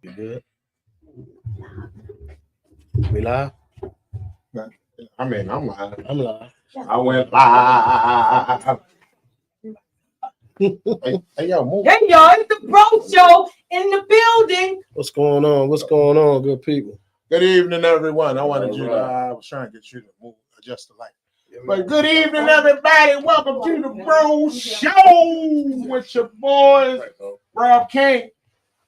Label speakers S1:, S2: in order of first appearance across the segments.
S1: You good? We live?
S2: I mean, I'm live.
S1: I'm live.
S2: I went live. Hey, yo, move.
S3: Hey y'all, it's the Bro Show in the building.
S1: What's going on? What's going on, good people?
S2: Good evening, everyone. I wanted you to,
S1: Alright.
S2: I was trying to get you to move, adjust the light. But good evening, everybody. Welcome to the Bro Show with your boys, Rob King.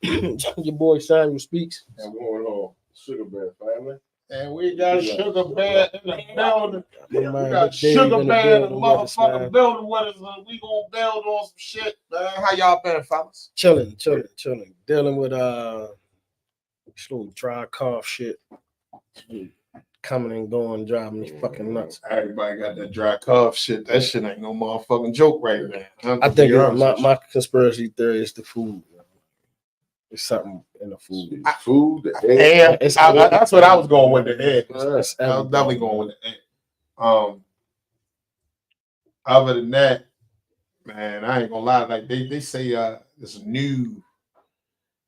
S1: Your boy Samuel speaks.
S4: And going on Sugar Bear family.
S2: And we got Sugar Bear in the building.
S1: My
S2: We
S1: man,
S2: got
S1: Dave
S2: Sugar
S1: in the
S2: Bear in the
S1: building with us,
S2: motherfucking
S1: man.
S2: building with us. And we gonna build on some shit, man. How y'all been, fellas?
S1: Chilling. Dealing with slow dry cough shit. Coming and going, driving me fucking nuts.
S2: Everybody got that dry cough shit. That shit ain't no motherfucking joke right now.
S1: I think my conspiracy theory is the food. It's something in the food.
S4: Food, the egg.
S2: And that's what I was going with, the egg.
S1: It's
S2: I was
S1: everything.
S2: definitely going with the egg. Other than that, man, I ain't gonna lie. Like they say, this new,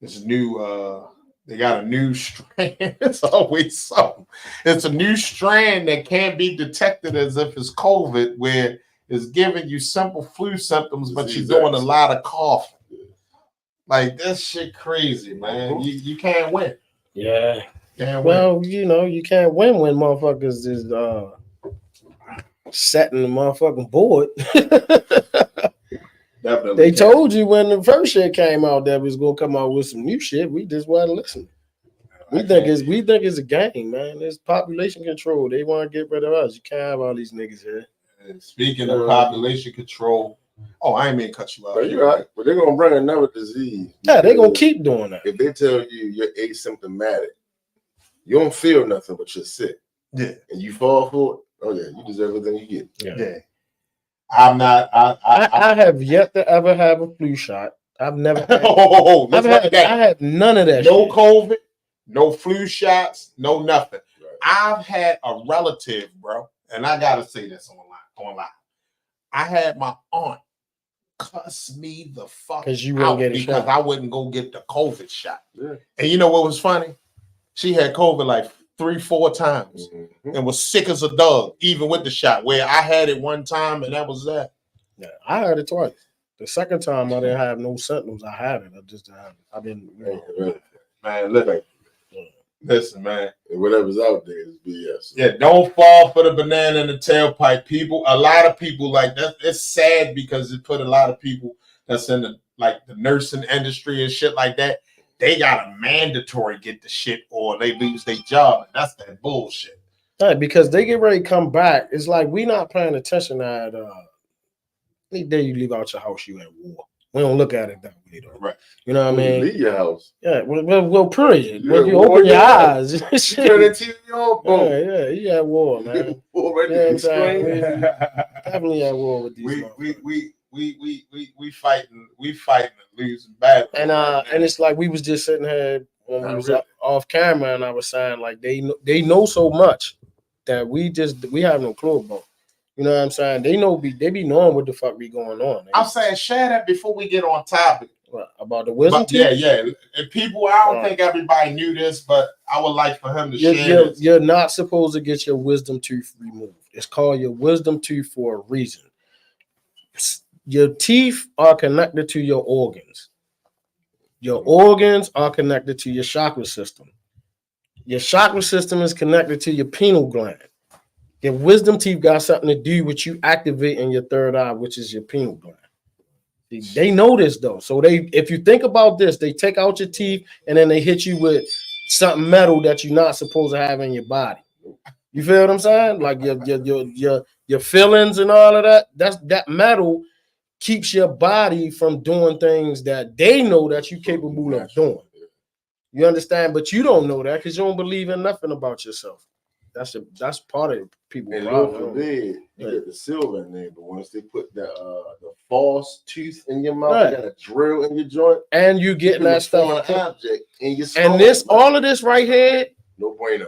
S2: they got a new strand. It's always something. It's a new strand that can't be detected as if it's COVID, where it's giving you simple flu symptoms, but you're doing a lot of coughing. Like, this shit crazy, man. You can't win.
S1: Yeah.
S2: Can't win.
S1: Well, you know, you can't win when motherfuckers is setting the motherfucking board.
S4: Definitely.
S1: They told you when the first shit came out that was gonna come out with some new shit. We just wasn't listening. We think it's a game, man. It's population control. They want to get rid of us. You can't have all these niggas here.
S2: And speaking of population control, I ain't mean to cut you off.
S4: But you're right. But they're gonna bring another disease.
S1: Yeah, they gonna keep doing that.
S4: If they tell you you're asymptomatic, you don't feel nothing, but you're sick.
S2: Yeah.
S4: And you fall for it. Oh yeah, you deserve everything you get.
S2: Yeah. I'm not.
S1: I have yet to ever have a flu shot. I've never. Had,
S2: I
S1: I had none of that.
S2: no
S1: shit.
S2: COVID, no flu shots, no nothing.
S4: Right.
S2: I've had a relative, bro, and I gotta say this online. I had my aunt cuss me the fuck
S1: 'Cause you wouldn't
S2: out
S1: get a
S2: because
S1: shot.
S2: I wouldn't go get the COVID shot.
S4: Yeah.
S2: And you know what was funny? She had COVID like 3-4 times
S4: Mhm.
S2: and was sick as a dog, even with the shot. Where I had it one time and that was that.
S1: Yeah, I had it twice. The second time I didn't have no symptoms. I had it. I just didn't have it. I didn't. You know.
S4: Right.
S2: Man, listen, man.
S4: And whatever's out there is BS.
S2: Yeah, don't fall for the banana in the tailpipe. People, a lot of people like that. It's sad because it put a lot of people that's in the nursing industry and shit like that. They got a mandatory get the shit or they lose their job. And that's that bullshit.
S1: Right, because they get ready to come back. It's like we not paying attention at any day you leave out your house, you at war. We don't look at it that way though.
S2: Right.
S1: You know what I
S4: When you
S1: mean?
S4: leave your house.
S1: Yeah, well period.
S4: You
S1: When
S4: at
S1: you
S4: war,
S1: open your
S4: yeah.
S1: eyes,
S4: You turn
S1: shit.
S4: into your boom.
S1: Yeah, you at war, man.
S4: Already
S1: Yeah,
S4: be screaming.
S1: Definitely at war with these.
S2: we fighting and losing battle.
S1: And it's like we was just sitting here when we was off camera, and I was saying like they know so much that we have no clue about. You know what I'm saying? They be knowing what the fuck be going on.
S2: I'm saying share that before we get on topic.
S1: What, about the wisdom teeth?
S2: Yeah. And people, I don't think everybody knew this, but I would like for him to share this.
S1: You're not supposed to get your wisdom tooth removed. It's called your wisdom tooth for a reason. Your teeth are connected to your organs. Your organs are connected to your chakra system. Your chakra system is connected to your pineal gland. Your wisdom teeth got something to do with you activating your third eye, which is your pineal gland. They know this though. So if you think about this, they take out your teeth and then they hit you with something metal that you're not supposed to have in your body. You feel what I'm saying? Like your feelings and all of that. That metal keeps your body from doing things that they know that you're capable of doing. You understand? But you don't know that because you don't believe in nothing about yourself. That's part of people.
S4: And Lord forbid you get the silver in there, but once they put the false tooth in your mouth, they got a drill in your joint,
S1: and you getting that stuff
S4: object in your stomach.
S1: And all of this right here,
S4: no bueno.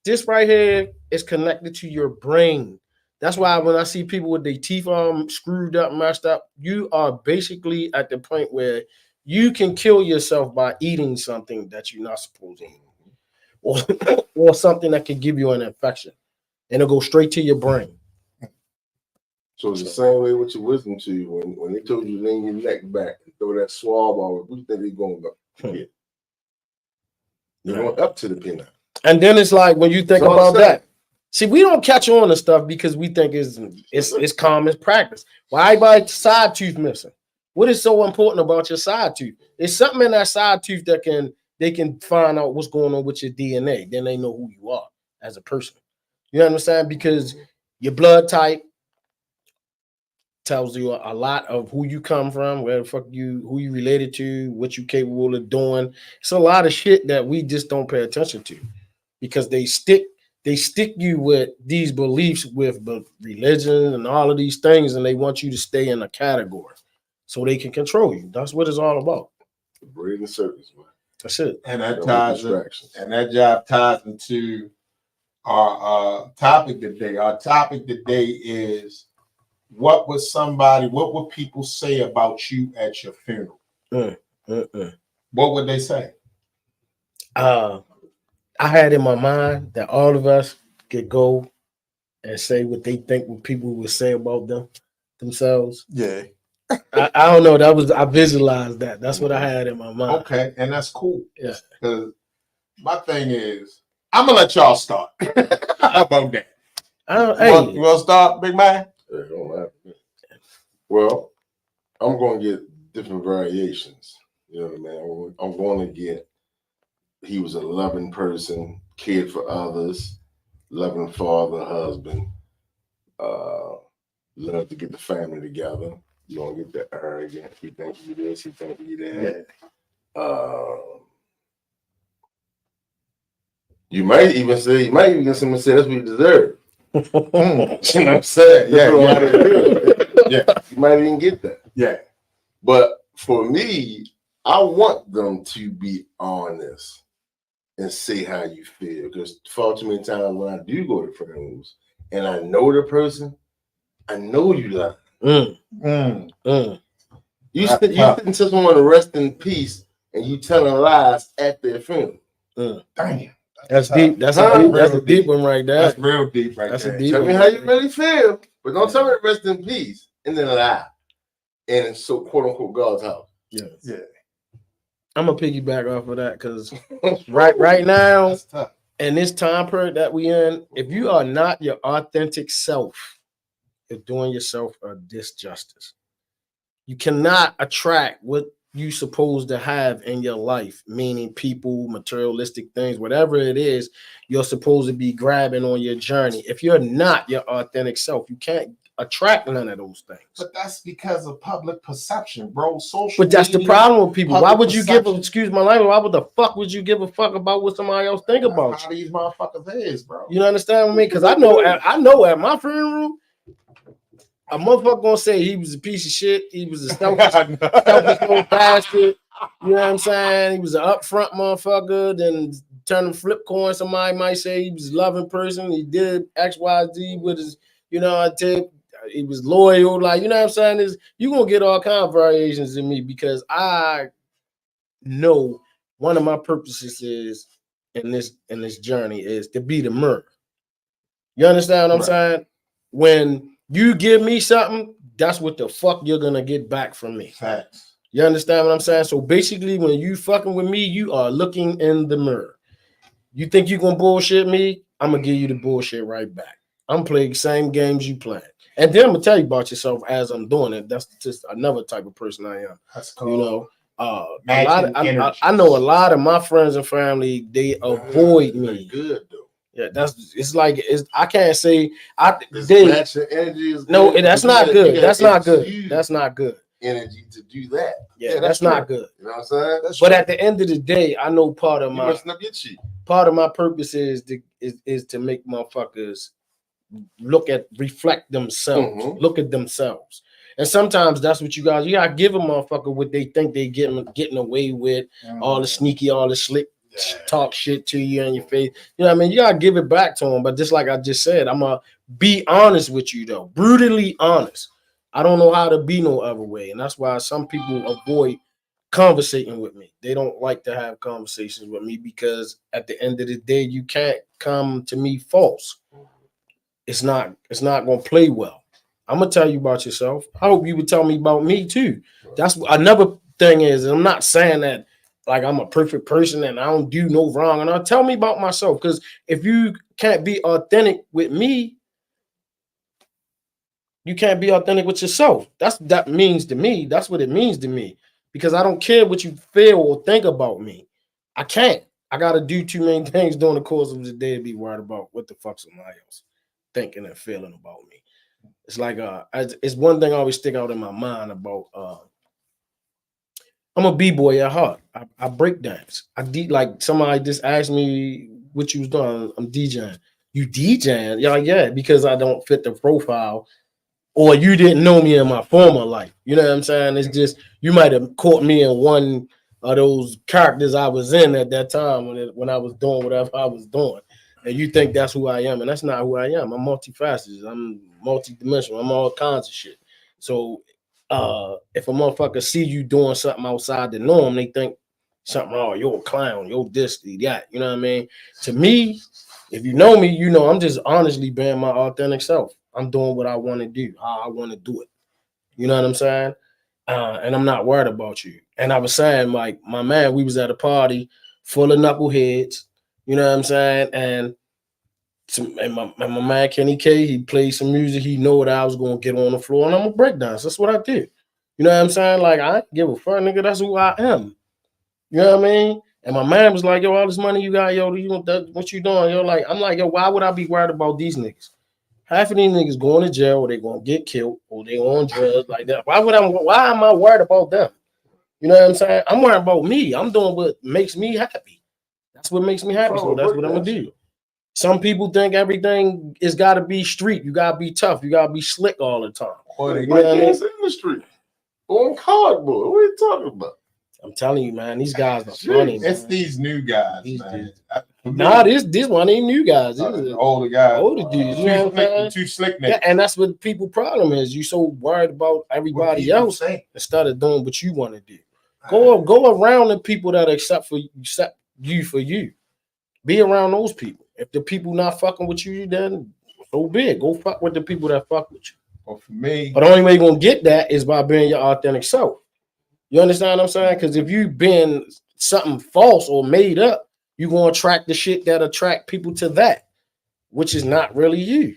S1: This right here is connected to your brain. That's why when I see people with their teeth screwed up, messed up, you are basically at the point where you can kill yourself by eating something that you're not supposed to eat, or something that can give you an infection, and it'll go straight to your brain.
S4: So it's the same way with your wisdom tooth. When they told you to lean your neck back and throw that swab on, what do you think they're going to get? They're going up to the peanut.
S1: And then it's like when you think
S4: That's all
S1: about
S4: I'm saying.
S1: that. See, we don't catch on to stuff because we think it's common practice. Why everybody side tooth missing? What is so important about your side tooth? It's something in that side tooth that they can find out what's going on with your DNA. Then they know who you are as a person. You understand? Because your blood type tells you a lot of who you come from, where the fuck who you related to, what you capable of doing. It's a lot of shit that we just don't pay attention to because they stick you with these beliefs with religion and all of these things, and they want you to stay in a category so they can control you. That's what it's all about.
S4: The braid and circus, man.
S1: That's it.
S2: And that
S4: No
S2: ties
S4: distractions.
S2: and that job ties into our topic today. Our topic today is what would people say about you at your funeral? What would they say?
S1: I had in my mind that all of us could go and say what they think what people would say about themselves.
S2: Yeah.
S1: I don't know. I visualized that. That's what I had in my mind.
S2: Okay, and that's cool.
S1: Yeah.
S2: Because my thing is, I'm gonna let y'all start. How about that? You want to start, big man?
S4: Yeah, it don't matter. Well, I'm going to get different variations. You know what I mean? I'm going to get, he was a loving person, cared for others, loving father, husband, loved to get the family together. You don't get that arrogant. He think you this, he think you that. You might even get someone say that's what you deserve. You know what I'm saying?
S2: Yeah.
S4: You might even get that.
S2: Yeah.
S4: But for me, I want them to be honest and say how you feel. Because far too many times when I do go to funerals and I know the person, I know you lying. You sitting someone to rest in peace and you telling lies at their funeral.
S2: Damn.
S1: That's deep. That's a deep one right there.
S2: That's real deep right
S1: That's
S2: there.
S1: a deep
S4: Tell me
S1: one.
S4: how you really feel, but don't tell me to rest in peace and then lie. And it's so quote unquote God's house.
S1: Yeah.
S2: Yeah.
S1: I'm gonna piggyback off of that because right now
S2: That's tough.
S1: in this time period that we in, if you are not your authentic self, you're doing yourself a disjustice. You cannot attract what you supposed to have in your life, meaning people, materialistic things, whatever it is you're supposed to be grabbing on your journey. If you're not your authentic self, you can't attract none of those things.
S2: But that's because of public perception, bro. Social
S1: But that's the
S2: media,
S1: problem with people. Why
S2: public
S1: would you give a,
S2: perception.
S1: excuse my language, why would the fuck would you give a fuck about what somebody else think about
S2: That's how
S1: you?
S2: these motherfuckers is, bro.
S1: You understand what I mean? Because I know at my funeral, a motherfucker gonna say he was a piece of shit. He was a selfish little bastard. You know what I'm saying? He was an upfront motherfucker. Then turn and flip coin. Somebody might say he was a loving person. He did X, Y, Z with his, I tell you, he was loyal. Like, you know what I'm saying? Is you gonna get all kind of variations in me because I know one of my purposes is in this journey is to be the mirror. You understand what I'm saying? When you give me something, that's what the fuck you're gonna get back from me.
S2: Facts.
S1: You understand what I'm saying? So basically, when you fucking with me, you are looking in the mirror. You think you gonna bullshit me? I'm gonna give you the bullshit right back. I'm playing the same games you playing. And then I'm gonna tell you about yourself as I'm doing it. That's just another type of person I am.
S2: That's cool.
S1: I know a lot of my friends and family, they avoid me.
S4: Good though.
S1: Yeah, I can't say
S4: Matching energy is
S1: no,
S4: good.
S1: that's not good. That's not good. That's not good.
S4: Energy to do that.
S1: Yeah, that's not good.
S4: You know what I'm saying?
S1: But at the end of the day, I know part of my purpose is to make motherfuckers reflect themselves, look at themselves. And sometimes that's what you gotta give a motherfucker what they think they getting away with, all the sneaky, all the slick talk shit to you in your face. You know what I mean? You gotta give it back to them. But just like I just said, I'm gonna be honest with you though, brutally honest. I don't know how to be no other way, and that's why some people avoid conversating with me. They don't like to have conversations with me because at the end of the day, you can't come to me false. It's not gonna play well. I'm gonna tell you about yourself. I hope you would tell me about me too. That's another thing is I'm not saying that like I'm a perfect person and I don't do no wrong. And I'll tell me about myself. Because if you can't be authentic with me, you can't be authentic with yourself. That means to me. That's what it means to me. Because I don't care what you feel or think about me. I can't. I gotta do too many things during the course of the day to be worried about what the fuck somebody else thinking and feeling about me. It's like it's one thing I always stick out in my mind about I'm a b-boy at heart. I break dance. Like somebody just asked me what you was doing. I'm DJing. You DJing? Yeah, because I don't fit the profile, or you didn't know me in my former life. You know what I'm saying? It's just you might have caught me in one of those characters I was in at that time when I was doing whatever I was doing, and you think that's who I am, and that's not who I am. I'm multifaceted. I'm multidimensional. I'm all kinds of shit. So if a motherfucker see you doing something outside the norm, they think something wrong. You're a clown. You're this, that. You know what I mean? To me, if you know me, you know I'm just honestly being my authentic self. I'm doing what I want to do, how I want to do it. You know what I'm saying? And I'm not worried about you. And I was saying, like, my man, we was at a party full of knuckleheads. You know what I'm saying? And my man Kenny K, he played some music. He know that I was gonna get on the floor and I'm gonna break dance. That's what I did. You know what I'm saying? Like I ain't give a fuck, nigga. That's who I am. You know what I mean? And my man was like, yo, all this money you got, yo, what you doing? Yo, like, I'm like, yo, why would I be worried about these niggas? Half of these niggas going to jail or they gonna get killed or they on drugs like that. Why am I worried about them? You know what I'm saying? I'm worried about me. I'm doing what makes me happy. That's what makes me happy. So that's what I'm gonna do. Some people think everything is got to be street. You got to be tough. You got to be slick all the time.
S4: Or they dance in the street on cardboard. What are you talking about?
S1: I'm telling you, man, these guys are funny.
S2: It's
S1: man.
S2: these new guys, man.
S1: Nah, this one ain't new guys. This
S2: older guys.
S1: Older dudes. You know what I'm saying?
S2: Too slick niggas.
S1: Yeah, and that's what people problem is. You so worried about everybody else instead of doing what you want to do. Go around the people that accept you for you. Be around those people. If the people not fucking with you, then so be it. Go fuck with the people that fuck with you.
S2: Well, for me,
S1: but the only way you're gonna get that is by being your authentic self. You understand what I'm saying? Because if you been something false or made up, you're gonna attract the shit that attract people to that, which is not really you.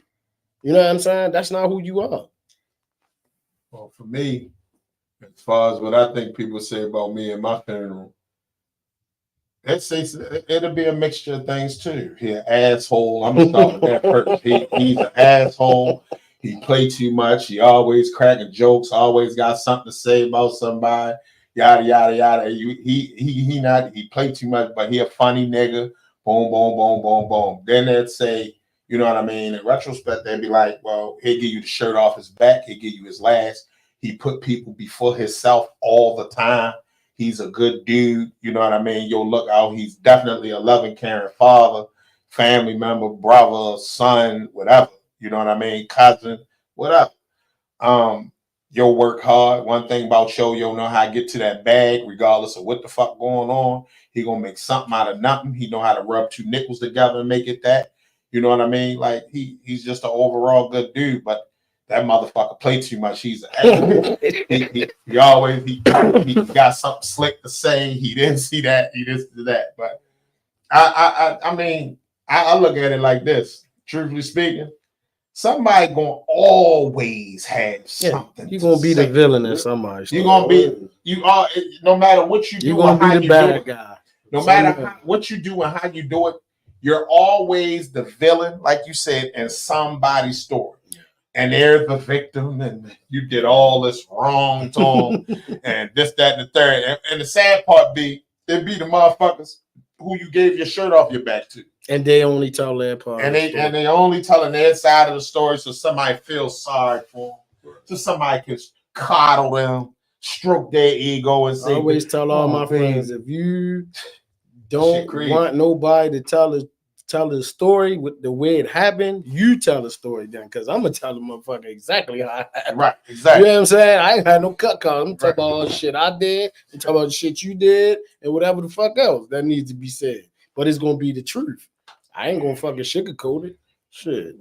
S1: You know what I'm saying? That's not who you are.
S2: Well, for me, as far as what I think people say about me and my funeral, it'll be a mixture of things too. He an asshole. I'm gonna start with that first. He's an asshole. He play too much. He always cracking jokes. Always got something to say about somebody. Yada yada yada. He play too much, but he a funny nigga. Boom boom boom boom boom. Then they'd say, you know what I mean? In retrospect, they'd be like, well, he'll give you the shirt off his back. He'll give you his last. He put people before himself all the time. He's a good dude. You know what I mean? You'll look out. He's definitely a loving, caring father, family member, brother, son, whatever. You know what I mean? Cousin, whatever. You'll work hard. One thing about you'll know how to get to that bag, regardless of what the fuck going on. He gonna make something out of nothing. He know how to rub two nickels together and make it that. You know what I mean? Like he's just an overall good dude, but that motherfucker play too much. He's he always got something slick to say. He didn't see that. He just did that. But I mean, I look at it like this. Truthfully speaking, somebody gonna always have something.
S1: You're gonna be the villain in somebody's story.
S2: You're gonna be no matter what you do.
S1: You're gonna be the bad guy.
S2: No matter what you do and how you do it, you're always the villain, like you said, in somebody's story. And they're the victim, and you did all this wrong to them, and this, that, and the third. And the sad part be the motherfuckers who you gave your shirt off your back to. And they only tell their part. And they only telling their side of the story so somebody feels sorry for them. So somebody can coddle them, stroke their ego, and say, I always tell all my friends, if you don't want nobody to
S1: tell the story with the way it happened, you tell the story then, because I'm gonna tell the motherfucker exactly how it happened.
S2: Right,
S1: You
S2: exactly.
S1: know what I'm saying? I ain't had no cut card. I'm talking
S2: Right.
S1: about all the shit I did, I'm talking about the shit you did, and whatever the fuck else that needs to be said. But it's gonna be the truth. I ain't gonna fucking sugarcoat it. Shit.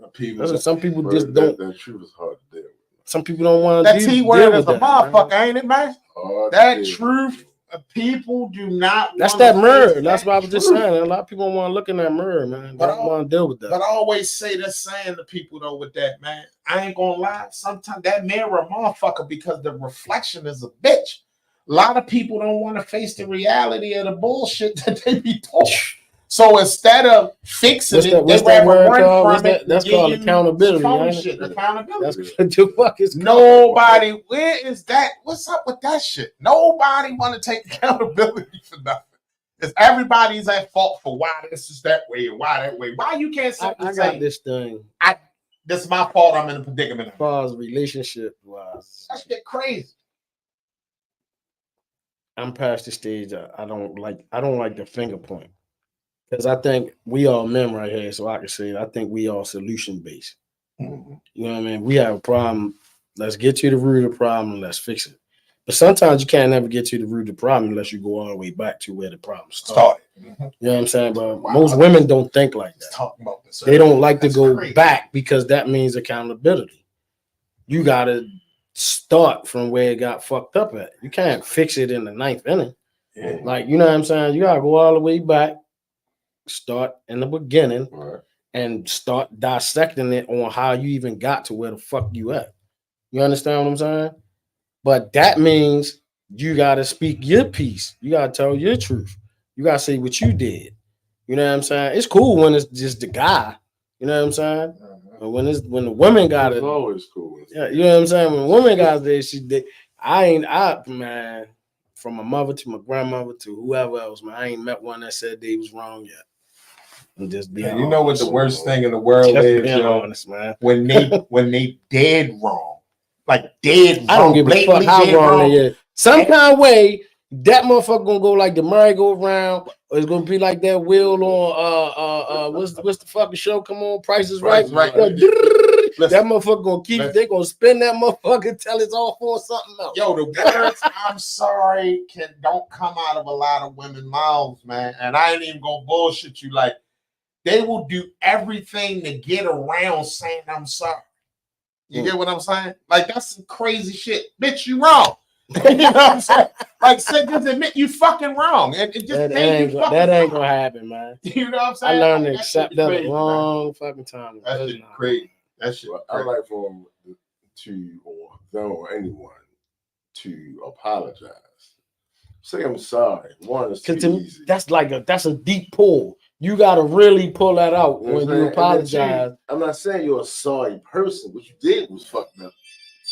S1: Some people just don't.
S4: That truth is hard to deal with.
S1: Some people don't want
S2: That
S1: to
S2: T
S1: deal
S2: word
S1: with
S2: is a
S1: that.
S2: motherfucker,
S1: Man.
S2: ain't it, man?
S4: Hard to
S2: That
S4: deal
S2: truth,
S4: with.
S2: people do not.
S1: That's
S2: wanna
S1: that mirror.
S2: face
S1: That's
S2: that
S1: what I was just
S2: truth.
S1: saying. A lot of people don't want to look in that mirror, man. They
S2: But
S1: don't want to deal with
S2: But
S1: that.
S2: I always say this saying to people though with that, man. I ain't gonna lie. Sometimes that mirror a motherfucker because the reflection is a bitch. A lot of people don't want to face the reality of the bullshit that they be told. So instead of fixing it,
S1: What's
S2: they
S1: that
S2: rather
S1: word
S2: run
S1: called?
S2: from
S1: What's that?
S2: it.
S1: That's
S2: and give
S1: called
S2: you
S1: accountability,
S2: phone
S1: ain't it?
S2: shit. Accountability.
S1: That's what the fuck is called.
S2: Nobody, where is that? What's up with that shit? Nobody want to take accountability for nothing. It's everybody's at fault for why this is that way and why that way. Why you can't simply
S1: I
S2: say
S1: got this thing
S2: this is my fault? I'm in a predicament.
S1: as far as relationship wise.
S2: That shit crazy.
S1: I'm past the stage. I don't like the finger point. Because I think we all men right here, so I can say it, I think we all solution based.
S2: Mm-hmm.
S1: You know what I mean? We have a problem. Let's get to the root of the problem and let's fix it. But sometimes you can't never get to the root of the problem unless you go all the way back to where the problem started.
S2: Mm-hmm.
S1: You know what I'm saying? But
S2: Wow.
S1: most women don't think like that.
S2: Talking about this.
S1: They don't like to go
S2: crazy.
S1: back because that means accountability. You gotta start from where it got fucked up at. You can't fix it in the ninth inning.
S2: Yeah.
S1: Like, you know what I'm saying? You gotta go all the way back, start in the beginning,
S4: Right.
S1: and start dissecting it on how you even got to where the fuck you at. You understand what I'm saying? But that means you gotta speak your piece. You gotta tell your truth. You gotta say what you did. You know what I'm saying? It's cool when it's just the guy. You know what I'm saying? But when the women got
S4: It's
S1: it,
S4: always cool.
S1: yeah, you know what I'm saying? When women got there, man, from my mother to my grandmother to whoever else, man, I ain't met one that said they was wrong yet. I'm just being
S2: You know what the
S1: honest.
S2: worst thing in the world
S1: Just
S2: is,
S1: being
S2: yo?
S1: honest, man.
S2: When they dead wrong. Like dead wrong.
S1: I don't give a fuck
S2: blatantly
S1: how
S2: dead
S1: wrong they is. Some kind of way, that motherfucker gonna go like the merry-go-round, or it's gonna be like that wheel on what's the fucking show? Come on, Price is Right.
S2: Right.
S1: That motherfucker gonna keep. They gonna spin that motherfucker till it's all for something else.
S2: Yo, the words "I'm sorry" don't come out of a lot of women's mouths, man. And I ain't even gonna bullshit you. Like they will do everything to get around saying "I'm sorry." You get what I'm saying? Like that's some crazy shit, bitch. You wrong. You know what I'm saying? Like, just admit you fucking wrong, and it just
S1: that
S2: ain't
S1: gonna happen, man.
S2: You know what I'm
S1: I
S2: saying?
S1: learned to
S2: That
S1: accept
S2: shit
S1: that
S2: crazy,
S1: a long fucking time ago.
S2: That shit crazy. That shit.
S4: Well, I like for them to, or them or anyone, to apologize. Say I'm sorry. One is too
S1: Because to me,
S4: easy.
S1: that's a deep pull. You gotta really pull that out
S4: You know
S1: when
S4: what
S1: you
S4: I'm saying? And then two,
S1: apologize.
S4: I'm not saying you're a sorry person. What you did was fucked up.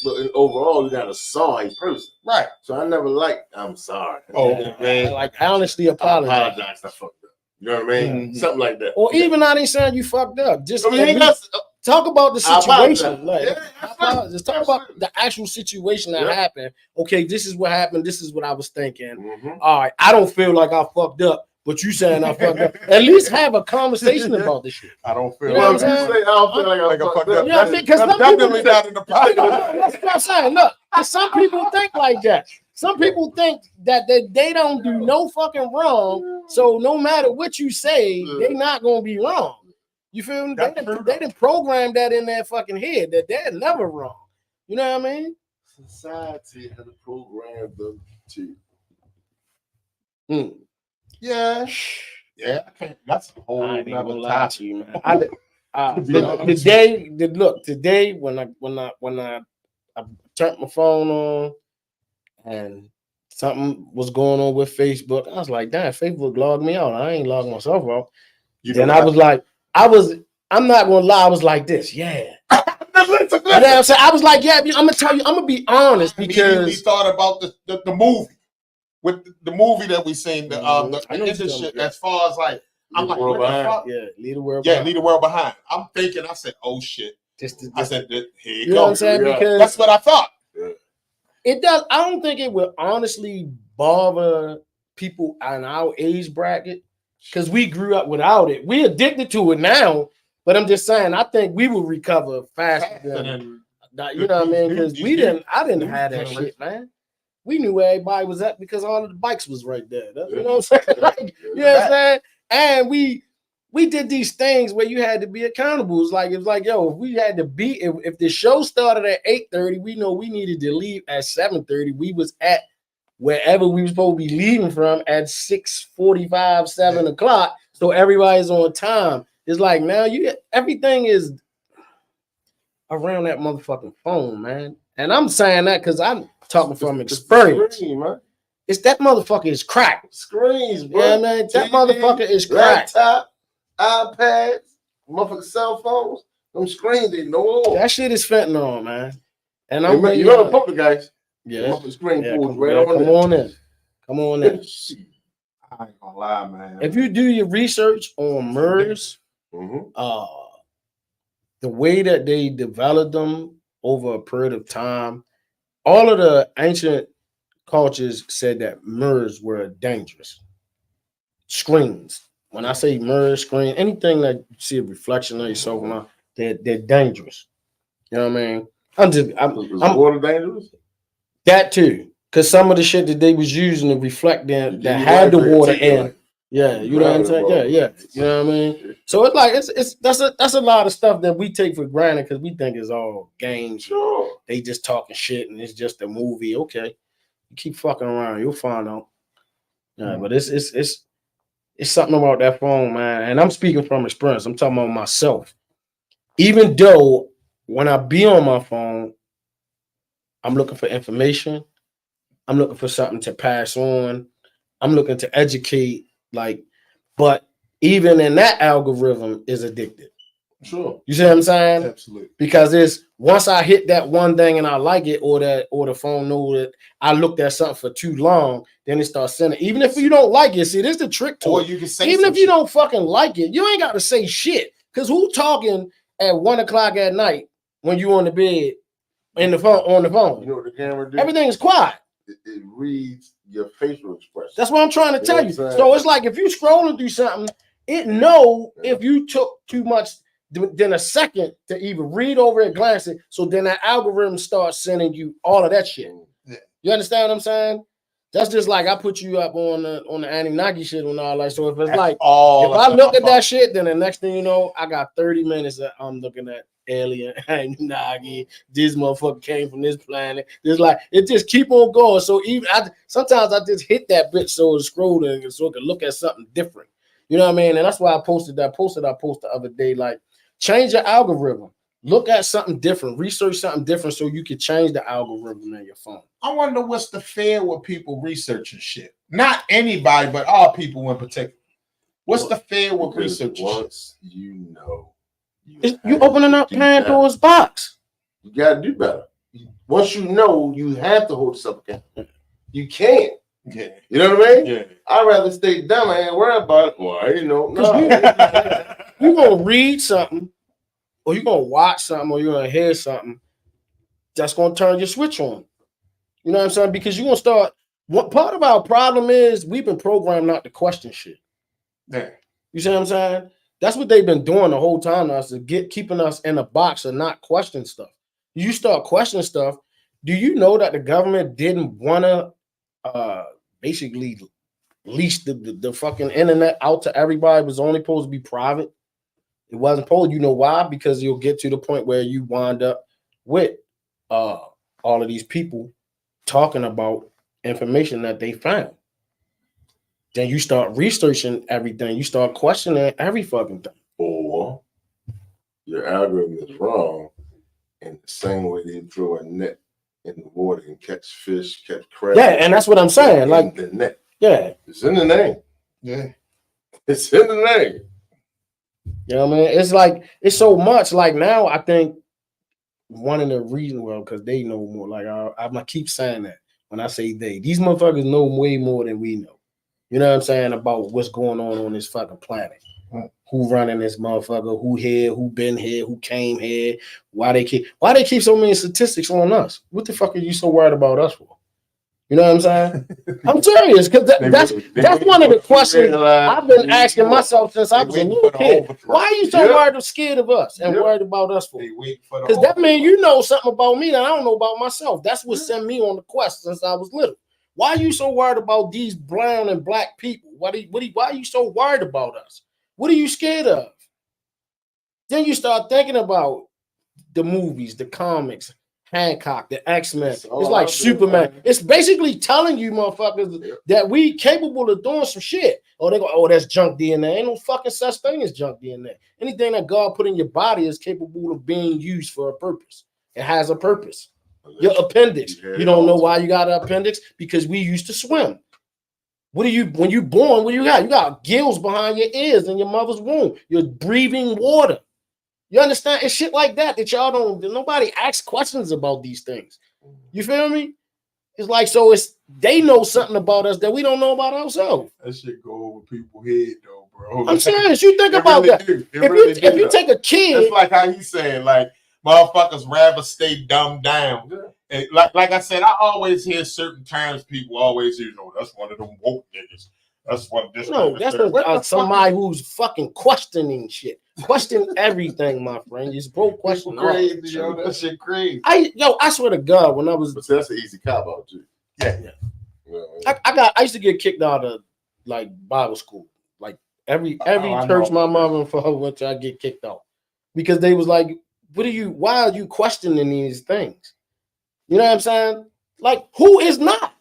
S4: But overall, you're not a sorry person.
S2: Right.
S4: So I never liked I'm sorry.
S2: Oh,
S1: I like honestly
S4: I
S1: apologize.
S4: apologize. I fucked up. You know what I mean?
S2: Mhm.
S4: Something like that.
S1: Or even I ain't saying you fucked up. Just
S4: I mean,
S1: at least
S4: that's,
S1: talk about the
S4: I apologize.
S1: situation. Like,
S4: Yeah,
S1: I apologize. Just talk about
S4: absolutely.
S1: the actual situation that
S4: Yeah.
S1: happened. Okay, this is what happened. This is what I was thinking.
S4: Mhm.
S1: All right, I don't feel like I fucked up, but you saying I fucked up. At least have a conversation about this shit.
S2: I don't feel
S1: You know
S4: Well,
S1: what
S4: if
S1: I'm
S4: you
S1: saying?
S4: say I don't feel like I fucked up,
S1: You know what I mean? Because
S2: That's
S1: some people
S2: definitely not in the podcast.
S1: That's what I'm saying. Look, 'cause some people think like that. Some people think that they don't do no fucking wrong. So no matter what you say, they not gonna be wrong. You feel me?
S2: That's true,
S1: They didn't program that in their fucking head that they're never wrong. You know what I mean?
S4: Society had programmed them to.
S2: Yeah. Yeah. I can't. That's a whole
S1: I ain't even
S2: nother
S1: gonna lie
S2: topic.
S1: to you, man.
S2: To be honest.
S1: Today when I turned my phone on and something was going on with Facebook, I was like, damn, Facebook logged me out. I ain't logged myself out. Then I was like, I'm not gonna lie, I was like this, yeah.
S2: Listen.
S1: You know what I'm saying? I was like, yeah, I'm gonna tell you, I'm gonna be honest
S2: I immediately
S1: because
S2: thought about the movie with the movie that we seen the
S1: I know
S2: the
S1: what you're
S2: industry
S1: talking about.
S2: as far as like I'm
S4: Leave
S2: like
S4: the world
S2: what the
S4: behind.
S2: fuck?
S1: yeah, leave the world
S2: Yeah,
S1: behind.
S2: leave the world behind. I'm thinking. I said, oh shit. I said, here
S1: you
S2: you
S1: know what I'm
S2: go.
S1: saying?
S4: Yeah.
S1: Because
S2: That's what I thought.
S1: it does. I don't think it will honestly bother people in our age bracket because we grew up without it. We addicted to it now, but I'm just saying, I think we will recover faster than that. You know what I mean? Because I didn't have that shit, man. We knew where everybody was at because all of the bikes was right there. You know what I'm saying? Like, you know what I'm saying? And we did these things where you had to be accountable. It was like, yo, if we had to be, if the show started at 8:30, we know we needed to leave at 7:30. We was at wherever we were supposed to be leaving from at 6:45, 7 o'clock. So everybody's on time. It's like now everything is around that motherfucking phone, man. And I'm saying that because I'm talking from experience. It's that motherfucker is cracked.
S4: Screens, bro.
S1: Yeah, man. That motherfucker is cracked.
S4: Laptop, iPads, motherfucking cell phones. Them screens, they know.
S1: That shit is fentanyl, man. And
S4: You know the public guys.
S1: Yeah.
S4: Motherfucking screen pulls
S1: Come
S4: right
S1: on in. Come on in.
S2: I ain't gonna lie, man.
S1: If you do your research on MERS, the way that they developed them over a period of time, all of the ancient cultures said that MERS were dangerous. Screens. When I say MERS, screen, anything that you see a reflection of yourself on, they're dangerous. You know what I mean?
S4: I'm water dangerous?
S1: That too. Because some of the shit that they was using to reflect that had the water in. Yeah, you know what I'm saying? Yeah. You know what I mean? So it's like that's a lot of stuff that we take for granted because we think it's all games.
S4: Sure.
S1: They just talking shit and it's just a movie. Okay. You keep fucking around, you'll find out. Yeah, but it's something about that phone, man. And I'm speaking from experience. I'm talking about myself. Even though when I be on my phone, I'm looking for information. I'm looking for something to pass on. I'm looking to educate. But even in that algorithm is addicted.
S4: Sure.
S1: You see what I'm saying?
S2: Absolutely.
S1: Because it's once I hit that one thing and I like it, or the phone know that I looked at something for too long, then it starts sending. Even if you don't like it, see, this is the trick to
S2: Or
S1: it.
S2: you can say
S1: Even if you
S2: shit.
S1: don't fucking like it, you ain't got to say shit. Because who talking at 1 o'clock at night when you on the bed on the phone?
S4: You know what the camera do?
S1: Everything is quiet.
S4: It reads your facial expression.
S1: That's what I'm trying to tell you.
S4: what I'm saying?
S1: So it's like if you scrolling through something, it know if you took too much than a second to even read over and glance it. So then that algorithm starts sending you all of that shit.
S2: Yeah.
S1: You understand what I'm saying? That's just like I put you up on the Anunnaki shit and all that. So if it's like if I look at that shit, then the next thing you know, I got 30 minutes that I'm looking at alien Anunnaki. This motherfucker came from this planet. It's like it just keep on going. So even sometimes I just hit that bit so it's scrolling so I can look at something different. You know what I mean? And that's why I posted that post the other day. Like, change your algorithm. Look at something different. Research something different so you can change the algorithm in your phone.
S2: I wonder what's the fear with people researching shit. Not anybody, but all people in particular. What's the fear with
S4: Because
S2: researching
S4: once you know,
S1: You opening up Pandora's box.
S4: You gotta do better. Once you know, you have to hold yourself accountable. You can't.
S2: Yeah.
S4: You know what I mean?
S2: Yeah.
S4: I'd rather stay dumb. I ain't worried about it. Well, I didn't know. No.
S1: You're going to read something, or you're going to watch something, or you're going to hear something that's going to turn your switch on. You know what I'm saying? Because you're going to start. What part of our problem is we've been programmed not to question shit.
S2: Yeah.
S1: You see what I'm saying? That's what they've been doing the whole time now, is to keeping us in a box and not question stuff. You start questioning stuff. Do you know that the government didn't want to basically lease the fucking internet out to everybody? It was only supposed to be private. It wasn't supposed. You know why? Because you'll get to the point where you wind up with all of these people talking about information that they found. Then you start researching everything. You start questioning every fucking thing.
S4: Or your algorithm is wrong, and the same way they throw a net in the water and catch fish, catch crabs.
S1: Yeah, and that's what I'm saying. Like
S4: the net.
S1: Yeah.
S4: It's in the name.
S2: Yeah.
S4: It's in the name.
S1: You know what I mean? It's like it's so much. Like now, I think one of the reasons, well, because they know more. Like I keep saying that when I say they, these motherfuckers know way more than we know. You know what I'm saying about what's going on this fucking planet.
S2: Right.
S1: Who running this motherfucker? Who here? Who been here? Who came here? Why they keep so many statistics on us? What the fuck are you so worried about us for? You know what I'm saying? I'm serious because that's one of the questions I've been asking myself since I was a little kid. Why are you so worried or scared of us and worried about us for? Because that means you know something about me that I don't know about myself. That's what sent me on the quest since I was little. Why are you so worried about these brown and black people? Why are you so worried about us? What are you scared of? Then you start thinking about the movies, the comics, Hancock, the X-Men. It's like Superman. It's basically telling you motherfuckers that we capable of doing some shit. Oh, they go, oh, that's junk DNA. Ain't no fucking such thing as junk DNA. Anything that God put in your body is capable of being used for a purpose. It has a purpose. Your appendix. You don't know why you got an appendix? Because we used to swim. When you born, what do you got? You got gills behind your ears in your mother's womb. You're breathing water. You understand? It's shit like that y'all don't. Nobody asks questions about these things. You feel me? It's like they know something about us that we don't know about ourselves.
S5: That shit go over people's head though, bro.
S1: I'm serious. You think about that. If you take a kid,
S2: it's like how he's saying, like motherfuckers rather stay dumbed down. And like I said, I always hear certain terms people always use. Oh, that's one of them woke niggas. That's what this.
S1: No, that's somebody who's fucking questioning shit. Question everything, my friend. You're supposed to question
S2: crazy, yo. That shit crazy.
S1: I swear to God, when I was,
S4: but that's an easy cop out too.
S1: Yeah. I used to get kicked out of like Bible school. Like every church my mother and father went to, I get kicked out because they was like, why are you questioning these things? You know what I'm saying? Like, who is not?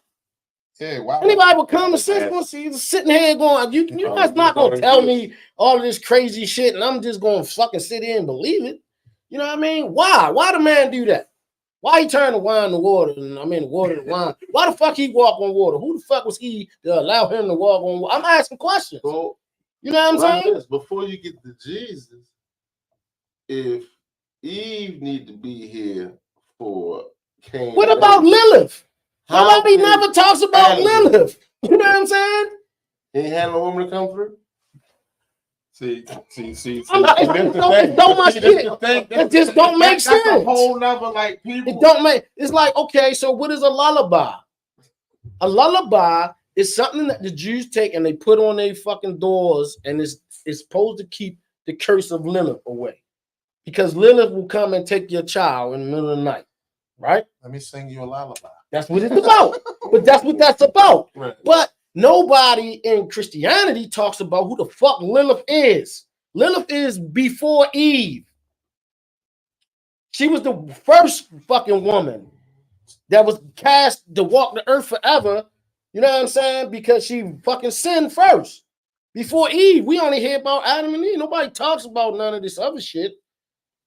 S2: Yeah, wow.
S1: Anybody with common sense wants to sitting here going, you guys not gonna tell me all of this crazy shit, and I'm just gonna fucking sit here and believe it. You know what I mean? Why? Why the man do that? Why he turn the wine to water and the water to wine? Why the fuck he walk on water? Who the fuck was he to allow him to walk on water? I'm asking questions.
S4: So,
S1: you know what I'm saying?
S4: Before you get to Jesus, if Eve need to be here for Cain,
S1: what about Lilith? Nobody never talks about Lilith. You know what I'm saying?
S4: He ain't had no woman to come through.
S2: See.
S1: It don't make shit. It just don't make sense.
S2: That's a whole nother like people.
S1: It don't make. It's like, okay, so what is a lullaby? A lullaby is something that the Jews take and they put on their fucking doors, and it's supposed to keep the curse of Lilith away, because Lilith will come and take your child in the middle of the night, right?
S2: Let me sing you a lullaby.
S1: That's what it's about. But that's what that's about.
S2: Right.
S1: But nobody in Christianity talks about who the fuck Lilith is. Lilith is before Eve. She was the first fucking woman that was cast to walk the earth forever. You know what I'm saying? Because she fucking sinned first. Before Eve, we only hear about Adam and Eve. Nobody talks about none of this other shit.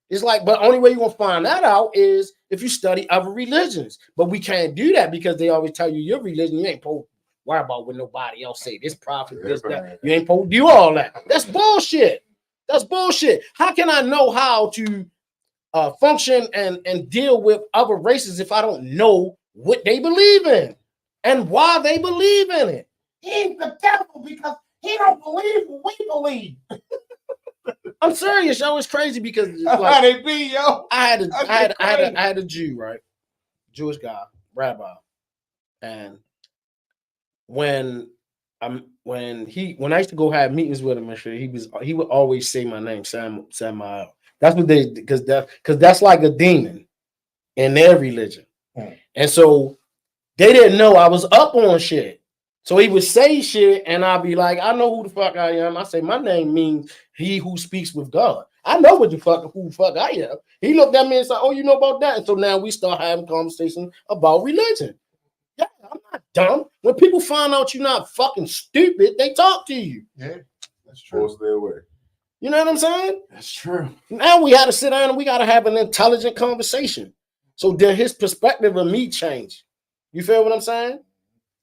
S1: It's like, but only way you're gonna find that out is if you study other religions. But we can't do that because they always tell you your religion, you ain't supposed to worry about what nobody else say. This prophet, this, that. You ain't supposed to do all that. That's bullshit. That's bullshit. How can I know how to function and deal with other races if I don't know what they believe in and why they believe in it?
S2: He's the devil because he don't believe what we believe.
S1: I'm serious, yo. It's crazy because
S2: That's how they be, yo.
S1: I had a Jew, right? Jewish guy, rabbi, and when I used to go have meetings with him and shit, he would always say my name, Samael. That's what because that's like a demon in their religion, and so they didn't know I was up on shit. So he would say shit, and I'd be like, I know who the fuck I am. I say, my name means he who speaks with God. I know who the fuck I am. He looked at me and said, oh, you know about that? And so now we start having conversations about religion. Yeah, I'm not dumb. When people find out you're not fucking stupid, they talk to you.
S2: Yeah, that's true.
S4: Force their way.
S1: You know what I'm saying?
S2: That's true.
S1: Now we had to sit down and we got to have an intelligent conversation. So then his perspective of me changed. You feel what I'm saying?